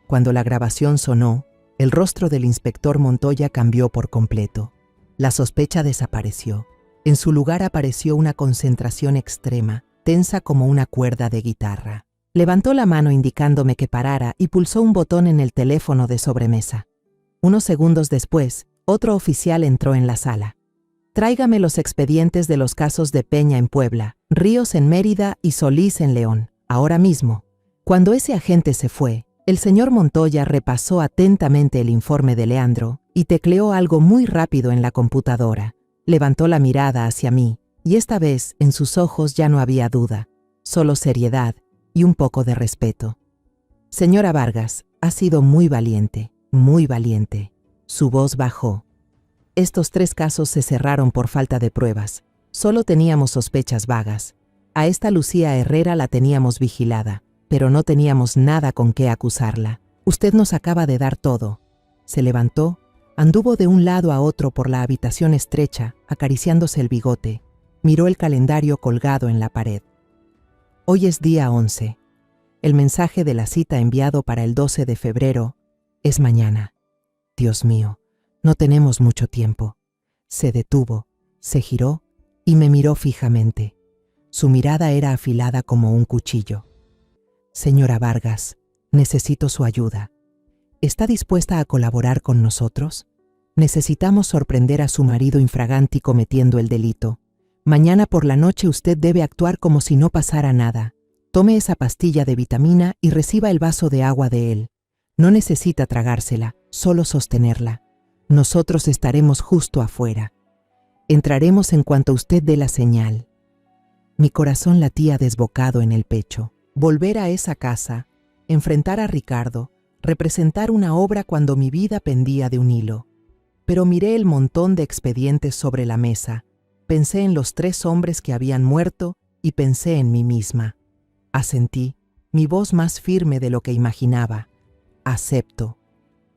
Cuando la grabación sonó, el rostro del inspector Montoya cambió por completo. La sospecha desapareció. En su lugar apareció una concentración extrema, tensa como una cuerda de guitarra. Levantó la mano indicándome que parara y pulsó un botón en el teléfono de sobremesa. Unos segundos después, otro oficial entró en la sala. Tráigame los expedientes de los casos de Peña en Puebla, Ríos en Mérida y Solís en León, ahora mismo. Cuando ese agente se fue, el señor Montoya repasó atentamente el informe de Leandro y tecleó algo muy rápido en la computadora. Levantó la mirada hacia mí, y esta vez en sus ojos ya no había duda, solo seriedad y un poco de respeto. Señora Vargas, ha sido muy valiente, muy valiente. Su voz bajó. Estos 3 casos se cerraron por falta de pruebas. Solo teníamos sospechas vagas. A esta Lucía Herrera la teníamos vigilada, pero no teníamos nada con qué acusarla. Usted nos acaba de dar todo. Se levantó, anduvo de un lado a otro por la habitación estrecha, acariciándose el bigote. Miró el calendario colgado en la pared. Hoy es día 11. El mensaje de la cita enviado para el 12 de febrero es mañana. Dios mío. No tenemos mucho tiempo. Se detuvo, se giró y me miró fijamente. Su mirada era afilada como un cuchillo. Señora Vargas, necesito su ayuda. ¿Está dispuesta a colaborar con nosotros? Necesitamos sorprender a su marido infraganti cometiendo el delito. Mañana por la noche usted debe actuar como si no pasara nada. Tome esa pastilla de vitamina y reciba el vaso de agua de él. No necesita tragársela, solo sostenerla. Nosotros estaremos justo afuera. Entraremos en cuanto usted dé la señal. Mi corazón latía desbocado en el pecho. Volver a esa casa, enfrentar a Ricardo, representar una obra cuando mi vida pendía de un hilo. Pero miré el montón de expedientes sobre la mesa, pensé en los 3 hombres que habían muerto y pensé en mí misma. Asentí, mi voz más firme de lo que imaginaba. Acepto.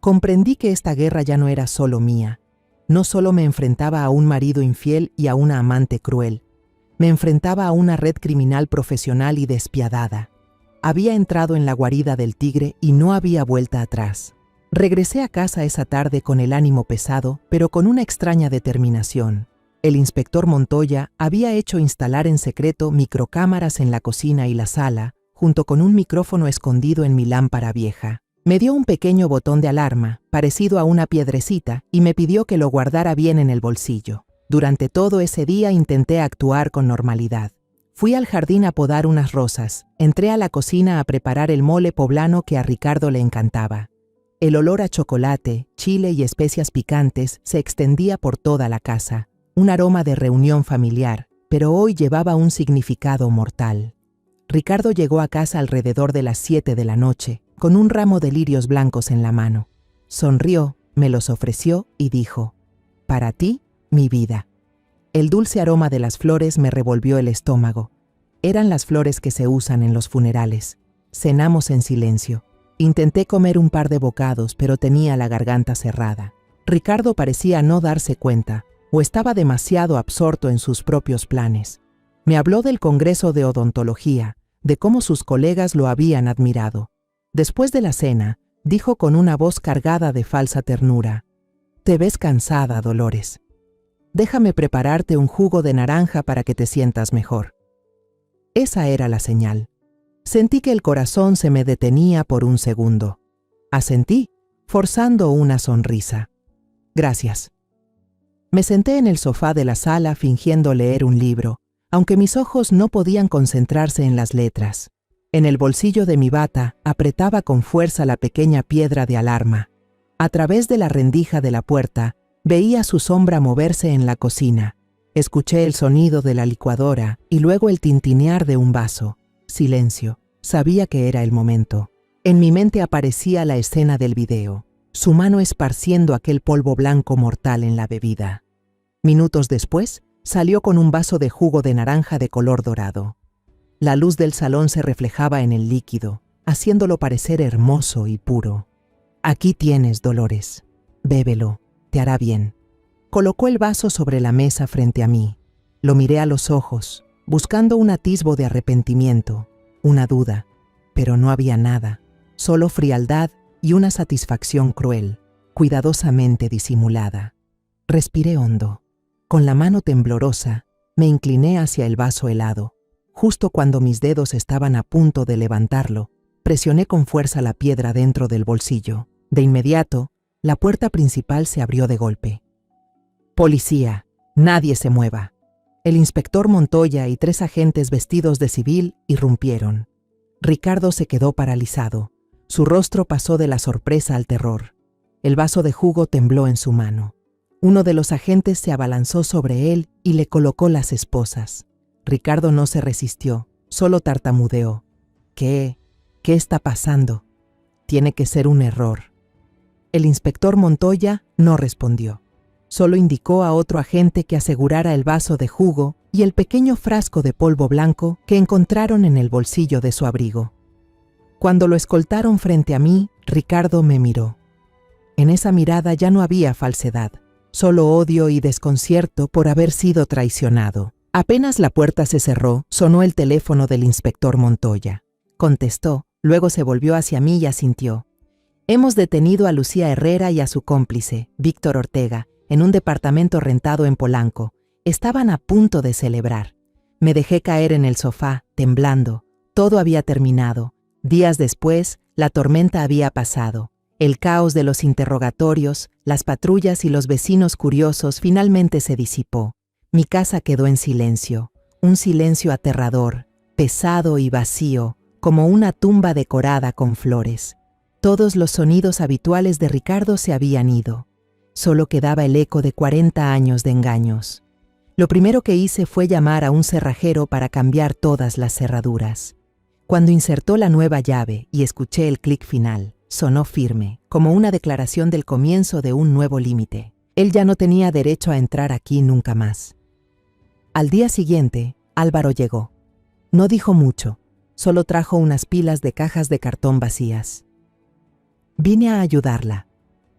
Comprendí que esta guerra ya no era solo mía. No solo me enfrentaba a un marido infiel y a una amante cruel. Me enfrentaba a una red criminal profesional y despiadada. Había entrado en la guarida del tigre y no había vuelta atrás. Regresé a casa esa tarde con el ánimo pesado, pero con una extraña determinación. El inspector Montoya había hecho instalar en secreto microcámaras en la cocina y la sala, junto con un micrófono escondido en mi lámpara vieja. Me dio un pequeño botón de alarma, parecido a una piedrecita, y me pidió que lo guardara bien en el bolsillo. Durante todo ese día intenté actuar con normalidad. Fui al jardín a podar unas rosas, entré a la cocina a preparar el mole poblano que a Ricardo le encantaba. El olor a chocolate, chile y especias picantes se extendía por toda la casa, un aroma de reunión familiar, pero hoy llevaba un significado mortal. Ricardo llegó a casa alrededor de las 7 de la noche, con un ramo de lirios blancos en la mano. Sonrió, me los ofreció y dijo: «Para ti, mi vida». El dulce aroma de las flores me revolvió el estómago. Eran las flores que se usan en los funerales. Cenamos en silencio. Intenté comer un par de bocados, pero tenía la garganta cerrada. Ricardo parecía no darse cuenta, o estaba demasiado absorto en sus propios planes. Me habló del Congreso de Odontología, de cómo sus colegas lo habían admirado. Después de la cena, dijo con una voz cargada de falsa ternura: «Te ves cansada, Dolores. Déjame prepararte un jugo de naranja para que te sientas mejor». Esa era la señal. Sentí que el corazón se me detenía por un segundo. Asentí, forzando una sonrisa. «Gracias». Me senté en el sofá de la sala fingiendo leer un libro, aunque mis ojos no podían concentrarse en las letras. En el bolsillo de mi bata apretaba con fuerza la pequeña piedra de alarma. A través de la rendija de la puerta veía su sombra moverse en la cocina. Escuché el sonido de la licuadora y luego el tintinear de un vaso. Silencio. Sabía que era el momento. En mi mente aparecía la escena del video, su mano esparciendo aquel polvo blanco mortal en la bebida. Minutos después, salió con un vaso de jugo de naranja de color dorado. La luz del salón se reflejaba en el líquido. haciéndolo parecer hermoso y puro. Aquí tienes, Dolores. Bébelo, te hará bien. Colocó el vaso sobre la mesa frente a mí. Lo miré a los ojos, buscando un atisbo de arrepentimiento, una duda, pero no había nada, solo frialdad y una satisfacción cruel, cuidadosamente disimulada. Respiré hondo. Con la mano temblorosa, me incliné hacia el vaso helado. Justo cuando mis dedos estaban a punto de levantarlo, presioné con fuerza la piedra dentro del bolsillo. De inmediato, la puerta principal se abrió de golpe. «Policía, nadie se mueva». El inspector Montoya y 3 agentes vestidos de civil irrumpieron. Ricardo se quedó paralizado. Su rostro pasó de la sorpresa al terror. El vaso de jugo tembló en su mano. Uno de los agentes se abalanzó sobre él y le colocó las esposas. Ricardo no se resistió, solo tartamudeó. ¿Qué está pasando? Tiene que ser un error. El inspector Montoya no respondió. Solo indicó a otro agente que asegurara el vaso de jugo y el pequeño frasco de polvo blanco que encontraron en el bolsillo de su abrigo. Cuando lo escoltaron frente a mí, Ricardo me miró. En esa mirada ya no había falsedad, solo odio y desconcierto por haber sido traicionado. Apenas la puerta se cerró, sonó el teléfono del inspector Montoya. Contestó, luego se volvió hacia mí y asintió. Hemos detenido a Lucía Herrera y a su cómplice, Víctor Ortega, en un departamento rentado en Polanco. Estaban a punto de celebrar. Me dejé caer en el sofá, temblando. Todo había terminado. Días después, la tormenta había pasado. El caos de los interrogatorios, las patrullas y los vecinos curiosos finalmente se disipó. Mi casa quedó en silencio, un silencio aterrador, pesado y vacío, como una tumba decorada con flores. Todos los sonidos habituales de Ricardo se habían ido. Solo quedaba el eco de 40 años de engaños. Lo primero que hice fue llamar a un cerrajero para cambiar todas las cerraduras. Cuando insertó la nueva llave y escuché el clic final, sonó firme, como una declaración del comienzo de un nuevo límite. Él ya no tenía derecho a entrar aquí nunca más. Al día siguiente, Álvaro llegó. No dijo mucho, solo trajo unas pilas de cajas de cartón vacías. «Vine a ayudarla»,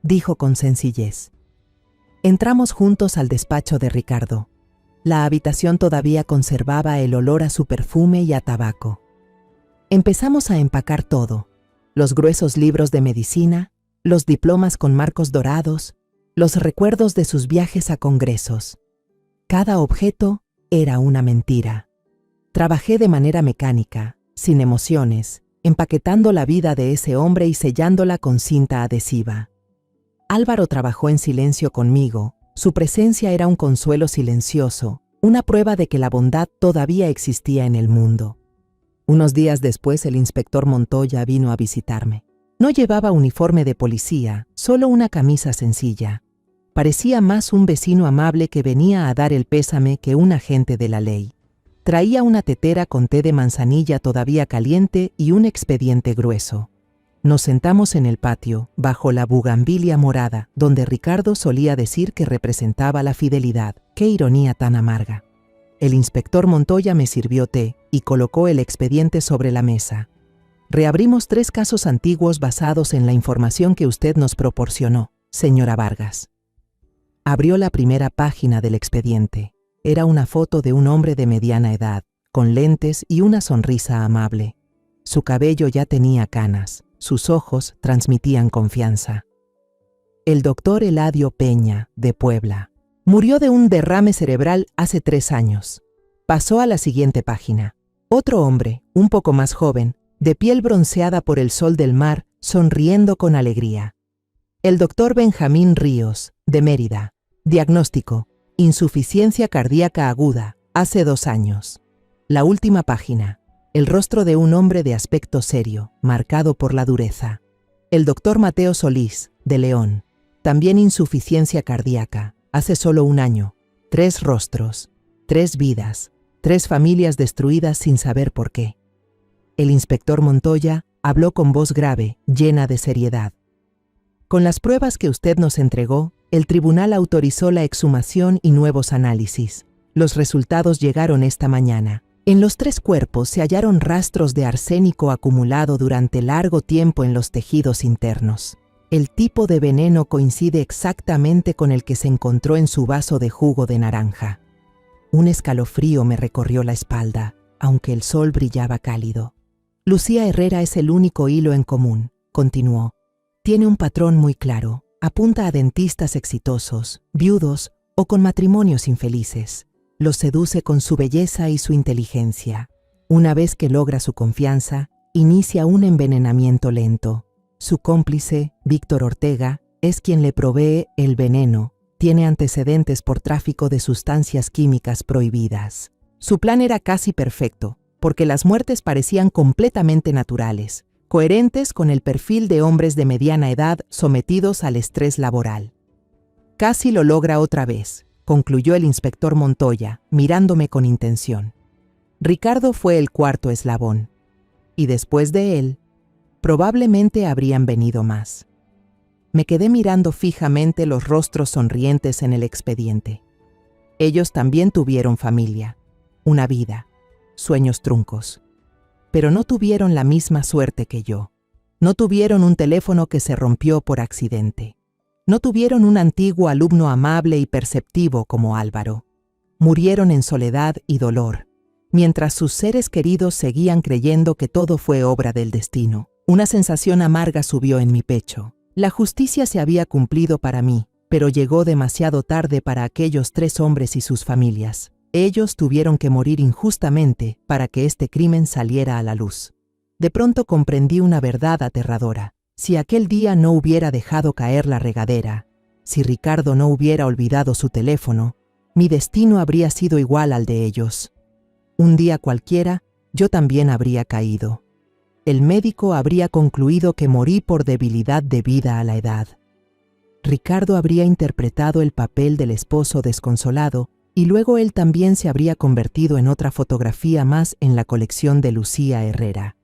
dijo con sencillez. Entramos juntos al despacho de Ricardo. La habitación todavía conservaba el olor a su perfume y a tabaco. Empezamos a empacar todo: los gruesos libros de medicina, los diplomas con marcos dorados, los recuerdos de sus viajes a congresos. Cada objeto era una mentira. Trabajé de manera mecánica, sin emociones, empaquetando la vida de ese hombre y sellándola con cinta adhesiva. Álvaro trabajó en silencio conmigo. Su presencia era un consuelo silencioso, una prueba de que la bondad todavía existía en el mundo. Unos días después, el inspector Montoya vino a visitarme. No llevaba uniforme de policía, solo una camisa sencilla. Parecía más un vecino amable que venía a dar el pésame que un agente de la ley. Traía una tetera con té de manzanilla todavía caliente y un expediente grueso. Nos sentamos en el patio, bajo la bugambilia morada, donde Ricardo solía decir que representaba la fidelidad. ¡Qué ironía tan amarga! El inspector Montoya me sirvió té y colocó el expediente sobre la mesa. Reabrimos 3 casos antiguos basados en la información que usted nos proporcionó, señora Vargas. Abrió la primera página del expediente. Era una foto de un hombre de mediana edad, con lentes y una sonrisa amable. Su cabello ya tenía canas, sus ojos transmitían confianza. El doctor Eladio Peña, de Puebla, murió de un derrame cerebral hace 3 años. Pasó a la siguiente página. Otro hombre, un poco más joven, de piel bronceada por el sol del mar, sonriendo con alegría. El doctor Benjamín Ríos, de Mérida. Diagnóstico: insuficiencia cardíaca aguda, hace 2 años. La última página. El rostro de un hombre de aspecto serio, marcado por la dureza. El doctor Mateo Solís, de León. También insuficiencia cardíaca, hace solo 1 año. 3 rostros, 3 vidas, 3 familias destruidas sin saber por qué. El inspector Montoya habló con voz grave, llena de seriedad. Con las pruebas que usted nos entregó, el tribunal autorizó la exhumación y nuevos análisis. Los resultados llegaron esta mañana. En los 3 cuerpos se hallaron rastros de arsénico acumulado durante largo tiempo en los tejidos internos. El tipo de veneno coincide exactamente con el que se encontró en su vaso de jugo de naranja. Un escalofrío me recorrió la espalda, aunque el sol brillaba cálido. Lucía Herrera es el único hilo en común, continuó. Tiene un patrón muy claro. Apunta a dentistas exitosos, viudos o con matrimonios infelices. Los seduce con su belleza y su inteligencia. Una vez que logra su confianza, inicia un envenenamiento lento. Su cómplice, Víctor Ortega, es quien le provee el veneno. Tiene antecedentes por tráfico de sustancias químicas prohibidas. Su plan era casi perfecto, porque las muertes parecían completamente naturales, coherentes con el perfil de hombres de mediana edad sometidos al estrés laboral. Casi lo logra otra vez, concluyó el inspector Montoya, mirándome con intención. Ricardo fue el 4.º eslabón, y después de él, probablemente habrían venido más. Me quedé mirando fijamente los rostros sonrientes en el expediente. Ellos también tuvieron familia, una vida, sueños truncos. Pero no tuvieron la misma suerte que yo. No tuvieron un teléfono que se rompió por accidente. No tuvieron un antiguo alumno amable y perceptivo como Álvaro. Murieron en soledad y dolor, mientras sus seres queridos seguían creyendo que todo fue obra del destino. Una sensación amarga subió en mi pecho. La justicia se había cumplido para mí, pero llegó demasiado tarde para aquellos 3 hombres y sus familias. Ellos tuvieron que morir injustamente para que este crimen saliera a la luz. De pronto comprendí una verdad aterradora. Si aquel día no hubiera dejado caer la regadera, si Ricardo no hubiera olvidado su teléfono, mi destino habría sido igual al de ellos. Un día cualquiera, yo también habría caído. El médico habría concluido que morí por debilidad debida a la edad. Ricardo habría interpretado el papel del esposo desconsolado y luego él también se habría convertido en otra fotografía más en la colección de Lucía Herrera.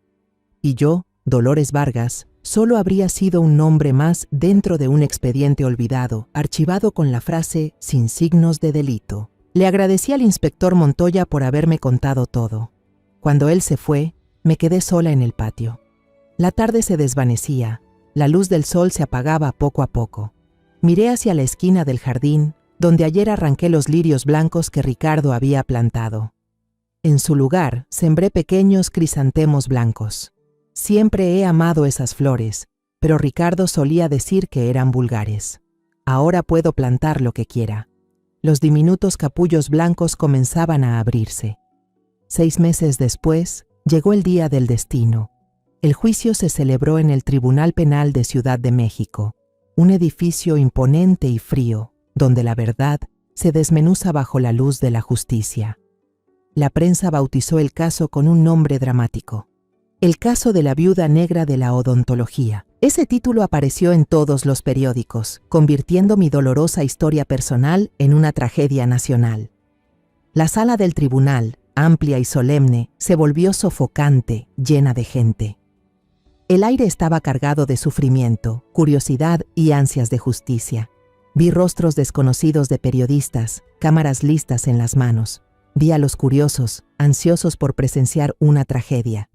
Y yo, Dolores Vargas, solo habría sido un nombre más dentro de un expediente olvidado, archivado con la frase «sin signos de delito». Le agradecí al inspector Montoya por haberme contado todo. Cuando él se fue, me quedé sola en el patio. La tarde se desvanecía, la luz del sol se apagaba poco a poco. Miré hacia la esquina del jardín, donde ayer arranqué los lirios blancos que Ricardo había plantado. En su lugar, sembré pequeños crisantemos blancos. Siempre he amado esas flores, pero Ricardo solía decir que eran vulgares. Ahora puedo plantar lo que quiera. Los diminutos capullos blancos comenzaban a abrirse. 6 meses después, llegó el día del destino. El juicio se celebró en el Tribunal Penal de Ciudad de México, un edificio imponente y frío, donde la verdad se desmenuza bajo la luz de la justicia. La prensa bautizó el caso con un nombre dramático: El caso de la viuda negra de la odontología. Ese título apareció en todos los periódicos, convirtiendo mi dolorosa historia personal en una tragedia nacional. La sala del tribunal, amplia y solemne, se volvió sofocante, llena de gente. El aire estaba cargado de sufrimiento, curiosidad y ansias de justicia. Vi rostros desconocidos de periodistas, cámaras listas en las manos. Vi a los curiosos, ansiosos por presenciar una tragedia.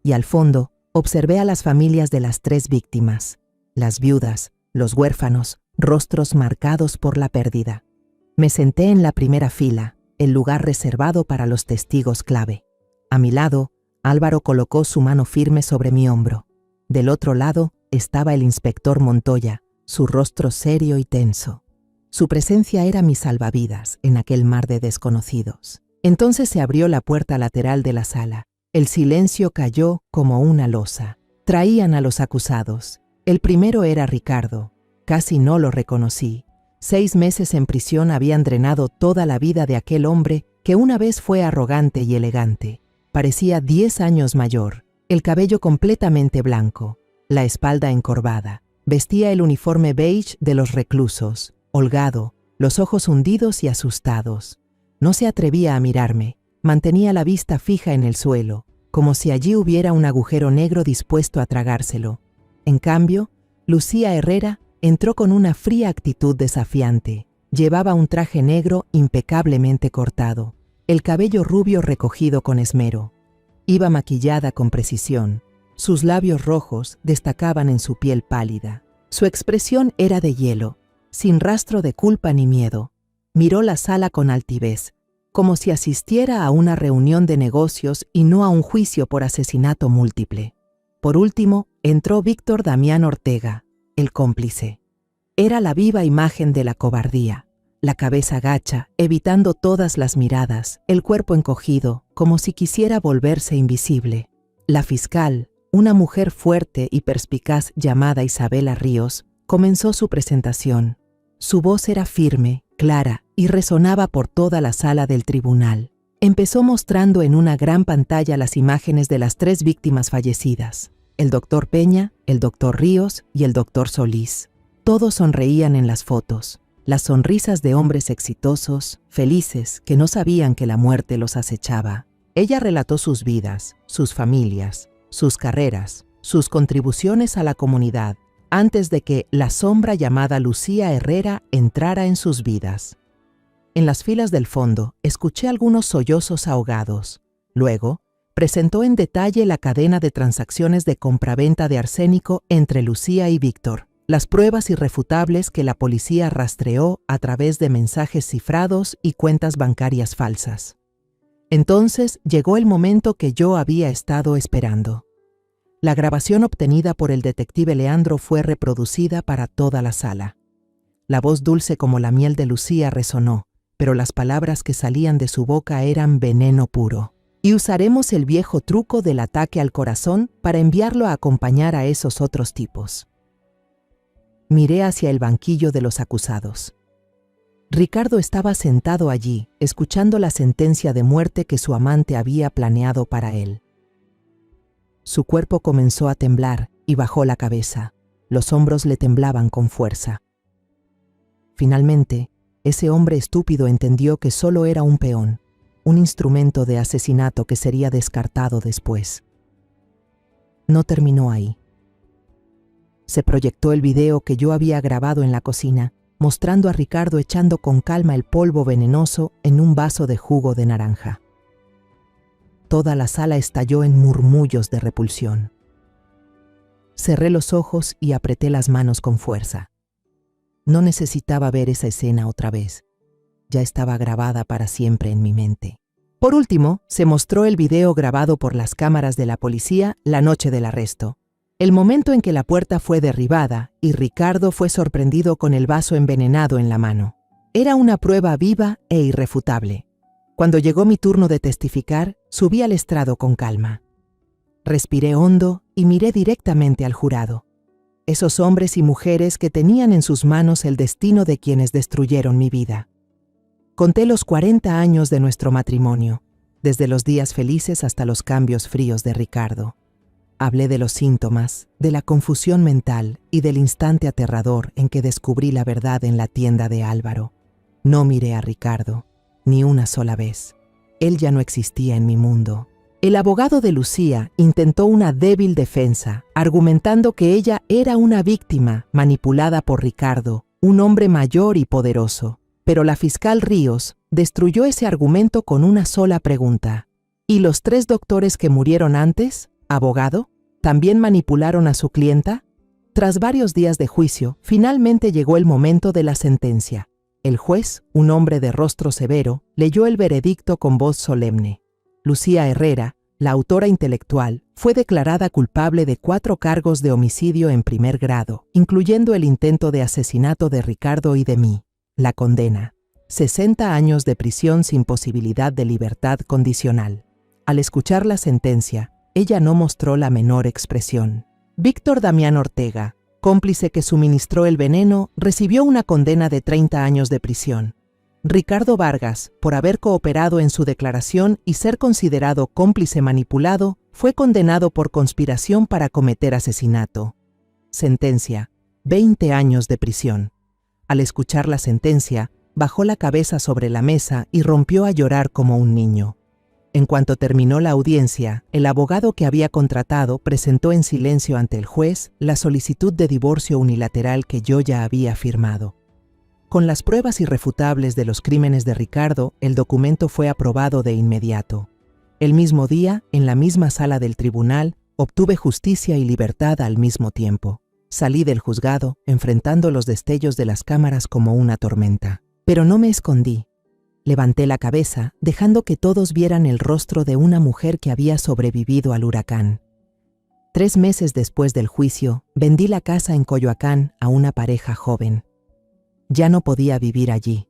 Y al fondo, observé a las familias de las 3 víctimas, las viudas, los huérfanos, rostros marcados por la pérdida. Me senté en la primera fila, el lugar reservado para los testigos clave. A mi lado, Álvaro colocó su mano firme sobre mi hombro. Del otro lado estaba el inspector Montoya, su rostro serio y tenso. Su presencia era mi salvavidas en aquel mar de desconocidos. Entonces se abrió la puerta lateral de la sala. El silencio cayó como una losa. Traían a los acusados. El primero era Ricardo. Casi no lo reconocí. 6 meses en prisión habían drenado toda la vida de aquel hombre que una vez fue arrogante y elegante. Parecía 10 años mayor, el cabello completamente blanco, la espalda encorvada. Vestía el uniforme beige de los reclusos, holgado, los ojos hundidos y asustados. No se atrevía a mirarme. Mantenía la vista fija en el suelo, como si allí hubiera un agujero negro dispuesto a tragárselo. En cambio, Lucía Herrera entró con una fría actitud desafiante. Llevaba un traje negro impecablemente cortado. el cabello rubio recogido con esmero. Iba maquillada con precisión. Sus labios rojos destacaban en su piel pálida. Su expresión era de hielo, sin rastro de culpa ni miedo. Miró la sala con altivez, como si asistiera a una reunión de negocios y no a un juicio por asesinato múltiple. Por último, entró Víctor Damián Ortega, el cómplice. Era la viva imagen de la cobardía. La cabeza gacha, evitando todas las miradas, el cuerpo encogido, como si quisiera volverse invisible. La fiscal, una mujer fuerte y perspicaz llamada Isabela Ríos, comenzó su presentación. Su voz era firme, clara y resonaba por toda la sala del tribunal. Empezó mostrando en una gran pantalla las imágenes de las 3 víctimas fallecidas: el doctor Peña, el doctor Ríos y el doctor Solís. Todos sonreían en las fotos. Las sonrisas de hombres exitosos, felices, que no sabían que la muerte los acechaba. Ella relató sus vidas, sus familias, sus carreras, sus contribuciones a la comunidad, antes de que la sombra llamada Lucía Herrera entrara en sus vidas. En las filas del fondo escuché algunos sollozos ahogados. Luego, presentó en detalle la cadena de transacciones de compraventa de arsénico entre Lucía y Víctor, las pruebas irrefutables que la policía rastreó a través de mensajes cifrados y cuentas bancarias falsas. Entonces llegó el momento que yo había estado esperando. La grabación obtenida por el detective Leandro fue reproducida para toda la sala. La voz dulce como la miel de Lucía resonó, pero las palabras que salían de su boca eran veneno puro. Y usaremos el viejo truco del ataque al corazón para enviarlo a acompañar a esos otros tipos. Miré hacia el banquillo de los acusados. Ricardo estaba sentado allí, escuchando la sentencia de muerte que su amante había planeado para él. Su cuerpo comenzó a temblar y bajó la cabeza. Los hombros le temblaban con fuerza. Finalmente, ese hombre estúpido entendió que solo era un peón, un instrumento de asesinato que sería descartado después. No terminó ahí. Se proyectó el video que yo había grabado en la cocina, mostrando a Ricardo echando con calma el polvo venenoso en un vaso de jugo de naranja. Toda la sala estalló en murmullos de repulsión. Cerré los ojos y apreté las manos con fuerza. No necesitaba ver esa escena otra vez. Ya estaba grabada para siempre en mi mente. Por último, se mostró el video grabado por las cámaras de la policía la noche del arresto. El momento en que la puerta fue derribada y Ricardo fue sorprendido con el vaso envenenado en la mano. Era una prueba viva e irrefutable. Cuando llegó mi turno de testificar, subí al estrado con calma. Respiré hondo y miré directamente al jurado. Esos hombres y mujeres que tenían en sus manos el destino de quienes destruyeron mi vida. Conté los 40 años de nuestro matrimonio, desde los días felices hasta los cambios fríos de Ricardo. Hablé de los síntomas, de la confusión mental y del instante aterrador en que descubrí la verdad en la tienda de Álvaro. No miré a Ricardo, ni una sola vez. Él ya no existía en mi mundo. El abogado de Lucía intentó una débil defensa, argumentando que ella era una víctima manipulada por Ricardo, un hombre mayor y poderoso. Pero la fiscal Ríos destruyó ese argumento con una sola pregunta. ¿Y los 3 doctores que murieron antes, abogado, también manipularon a su clienta? Tras varios días de juicio, finalmente llegó el momento de la sentencia. El juez, un hombre de rostro severo, leyó el veredicto con voz solemne. Lucía Herrera, la autora intelectual, fue declarada culpable de 4 cargos de homicidio en primer grado, incluyendo el intento de asesinato de Ricardo y de mí. La condena: 60 años de prisión sin posibilidad de libertad condicional. Al escuchar la sentencia, ella no mostró la menor expresión. Víctor Damián Ortega, cómplice que suministró el veneno, recibió una condena de 30 años de prisión. Ricardo Vargas, por haber cooperado en su declaración y ser considerado cómplice manipulado, fue condenado por conspiración para cometer asesinato. Sentencia: 20 años de prisión. Al escuchar la sentencia, bajó la cabeza sobre la mesa y rompió a llorar como un niño. En cuanto terminó la audiencia, el abogado que había contratado presentó en silencio ante el juez la solicitud de divorcio unilateral que yo ya había firmado. Con las pruebas irrefutables de los crímenes de Ricardo, el documento fue aprobado de inmediato. El mismo día, en la misma sala del tribunal, obtuve justicia y libertad al mismo tiempo. Salí del juzgado, enfrentando los destellos de las cámaras como una tormenta. Pero no me escondí. Levanté la cabeza, dejando que todos vieran el rostro de una mujer que había sobrevivido al huracán. 3 meses después del juicio, vendí la casa en Coyoacán a una pareja joven. Ya no podía vivir allí.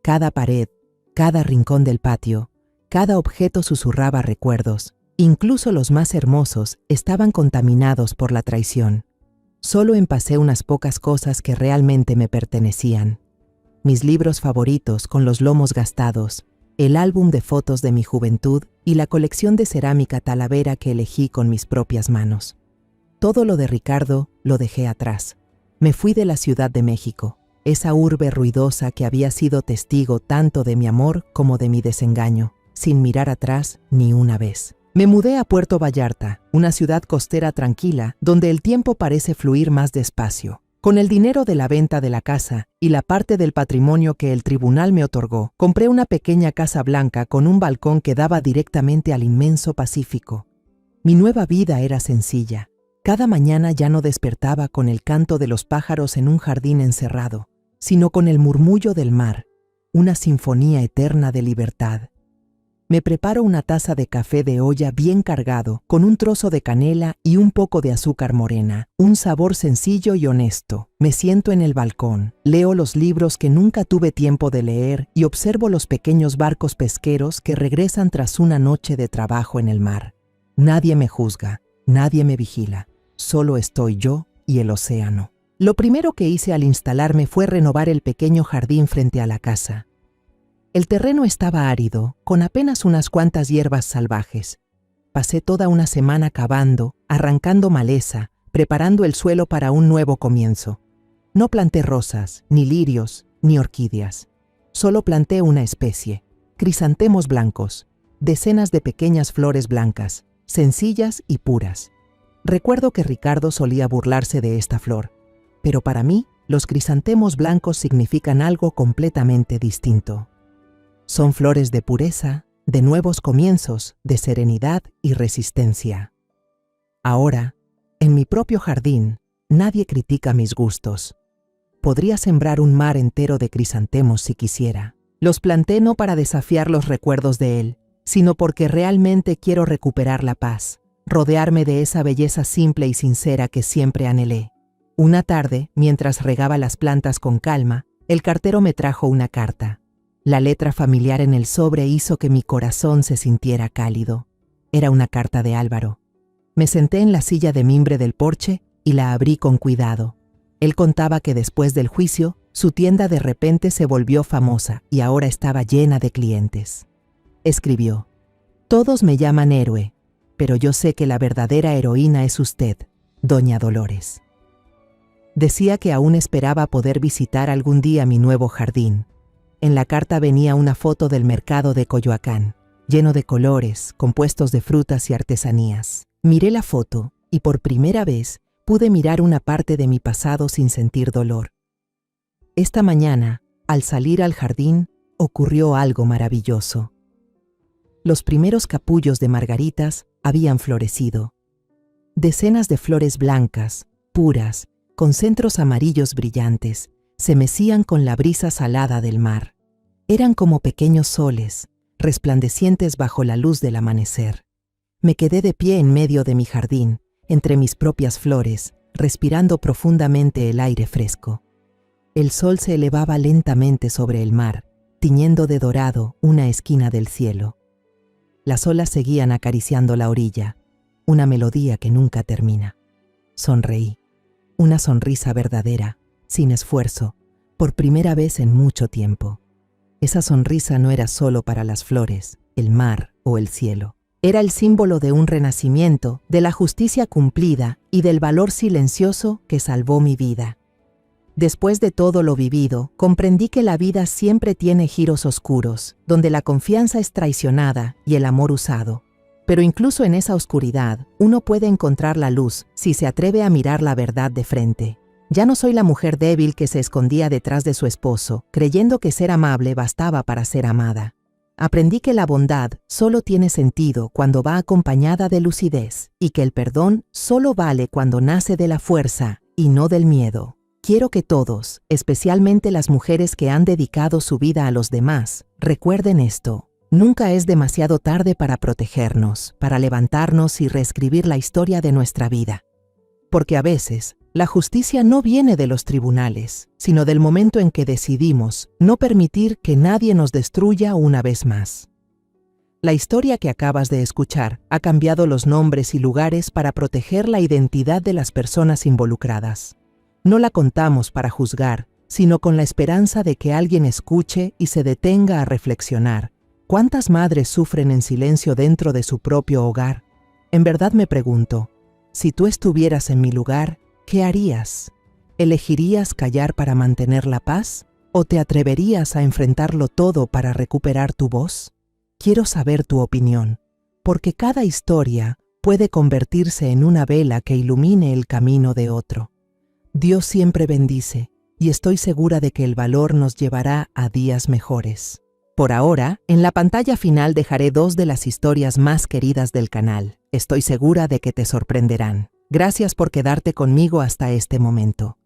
Cada pared, cada rincón del patio, cada objeto susurraba recuerdos. Incluso los más hermosos estaban contaminados por la traición. Solo empacé unas pocas cosas que realmente me pertenecían. Mis libros favoritos con los lomos gastados, el álbum de fotos de mi juventud y la colección de cerámica talavera que elegí con mis propias manos. Todo lo de Ricardo lo dejé atrás. Me fui de la Ciudad de México, esa urbe ruidosa que había sido testigo tanto de mi amor como de mi desengaño, sin mirar atrás ni una vez. Me mudé a Puerto Vallarta, una ciudad costera tranquila donde el tiempo parece fluir más despacio. Con el dinero de la venta de la casa y la parte del patrimonio que el tribunal me otorgó, compré una pequeña casa blanca con un balcón que daba directamente al inmenso Pacífico. Mi nueva vida era sencilla. Cada mañana ya no despertaba con el canto de los pájaros en un jardín encerrado, sino con el murmullo del mar, una sinfonía eterna de libertad. Me preparo una taza de café de olla bien cargado, con un trozo de canela y un poco de azúcar morena, un sabor sencillo y honesto. Me siento en el balcón, leo los libros que nunca tuve tiempo de leer y observo los pequeños barcos pesqueros que regresan tras una noche de trabajo en el mar. Nadie me juzga, nadie me vigila, solo estoy yo y el océano. Lo primero que hice al instalarme fue renovar el pequeño jardín frente a la casa. El terreno estaba árido, con apenas unas cuantas hierbas salvajes. Pasé toda una semana cavando, arrancando maleza, preparando el suelo para un nuevo comienzo. No planté rosas, ni lirios, ni orquídeas. Solo planté una especie, crisantemos blancos, decenas de pequeñas flores blancas, sencillas y puras. Recuerdo que Ricardo solía burlarse de esta flor, pero para mí, los crisantemos blancos significan algo completamente distinto. Son flores de pureza, de nuevos comienzos, de serenidad y resistencia. Ahora, en mi propio jardín, nadie critica mis gustos. Podría sembrar un mar entero de crisantemos si quisiera. Los planté no para desafiar los recuerdos de él, sino porque realmente quiero recuperar la paz, rodearme de esa belleza simple y sincera que siempre anhelé. Una tarde, mientras regaba las plantas con calma, el cartero me trajo una carta. La letra familiar en el sobre hizo que mi corazón se sintiera cálido. Era una carta de Álvaro. Me senté en la silla de mimbre del porche y la abrí con cuidado. Él contaba que después del juicio, su tienda de repente se volvió famosa y ahora estaba llena de clientes. Escribió: «Todos me llaman héroe, pero yo sé que la verdadera heroína es usted, doña Dolores». Decía que aún esperaba poder visitar algún día mi nuevo jardín. En la carta venía una foto del mercado de Coyoacán, lleno de colores, compuestos de frutas y artesanías. Miré la foto y por primera vez pude mirar una parte de mi pasado sin sentir dolor. Esta mañana, al salir al jardín, ocurrió algo maravilloso. Los primeros capullos de margaritas habían florecido. Decenas de flores blancas, puras, con centros amarillos brillantes, se mecían con la brisa salada del mar. Eran como pequeños soles, resplandecientes bajo la luz del amanecer. Me quedé de pie en medio de mi jardín, entre mis propias flores, respirando profundamente el aire fresco. El sol se elevaba lentamente sobre el mar, tiñendo de dorado una esquina del cielo. Las olas seguían acariciando la orilla, una melodía que nunca termina. Sonreí, una sonrisa verdadera, sin esfuerzo, por primera vez en mucho tiempo. Esa sonrisa no era solo para las flores, el mar o el cielo. Era el símbolo de un renacimiento, de la justicia cumplida y del valor silencioso que salvó mi vida. Después de todo lo vivido, comprendí que la vida siempre tiene giros oscuros, donde la confianza es traicionada y el amor usado. Pero incluso en esa oscuridad, uno puede encontrar la luz si se atreve a mirar la verdad de frente. Ya no soy la mujer débil que se escondía detrás de su esposo, creyendo que ser amable bastaba para ser amada. Aprendí que la bondad solo tiene sentido cuando va acompañada de lucidez y que el perdón solo vale cuando nace de la fuerza y no del miedo. Quiero que todos, especialmente las mujeres que han dedicado su vida a los demás, recuerden esto. Nunca es demasiado tarde para protegernos, para levantarnos y reescribir la historia de nuestra vida. Porque a veces, la justicia no viene de los tribunales, sino del momento en que decidimos no permitir que nadie nos destruya una vez más. La historia que acabas de escuchar ha cambiado los nombres y lugares para proteger la identidad de las personas involucradas. No la contamos para juzgar, sino con la esperanza de que alguien escuche y se detenga a reflexionar. ¿Cuántas madres sufren en silencio dentro de su propio hogar? En verdad me pregunto, si tú estuvieras en mi lugar, ¿qué harías? ¿Elegirías callar para mantener la paz? ¿O te atreverías a enfrentarlo todo para recuperar tu voz? Quiero saber tu opinión, porque cada historia puede convertirse en una vela que ilumine el camino de otro. Dios siempre bendice, y estoy segura de que el valor nos llevará a días mejores. Por ahora, en la pantalla final dejaré 2 de las historias más queridas del canal. Estoy segura de que te sorprenderán. Gracias por quedarte conmigo hasta este momento.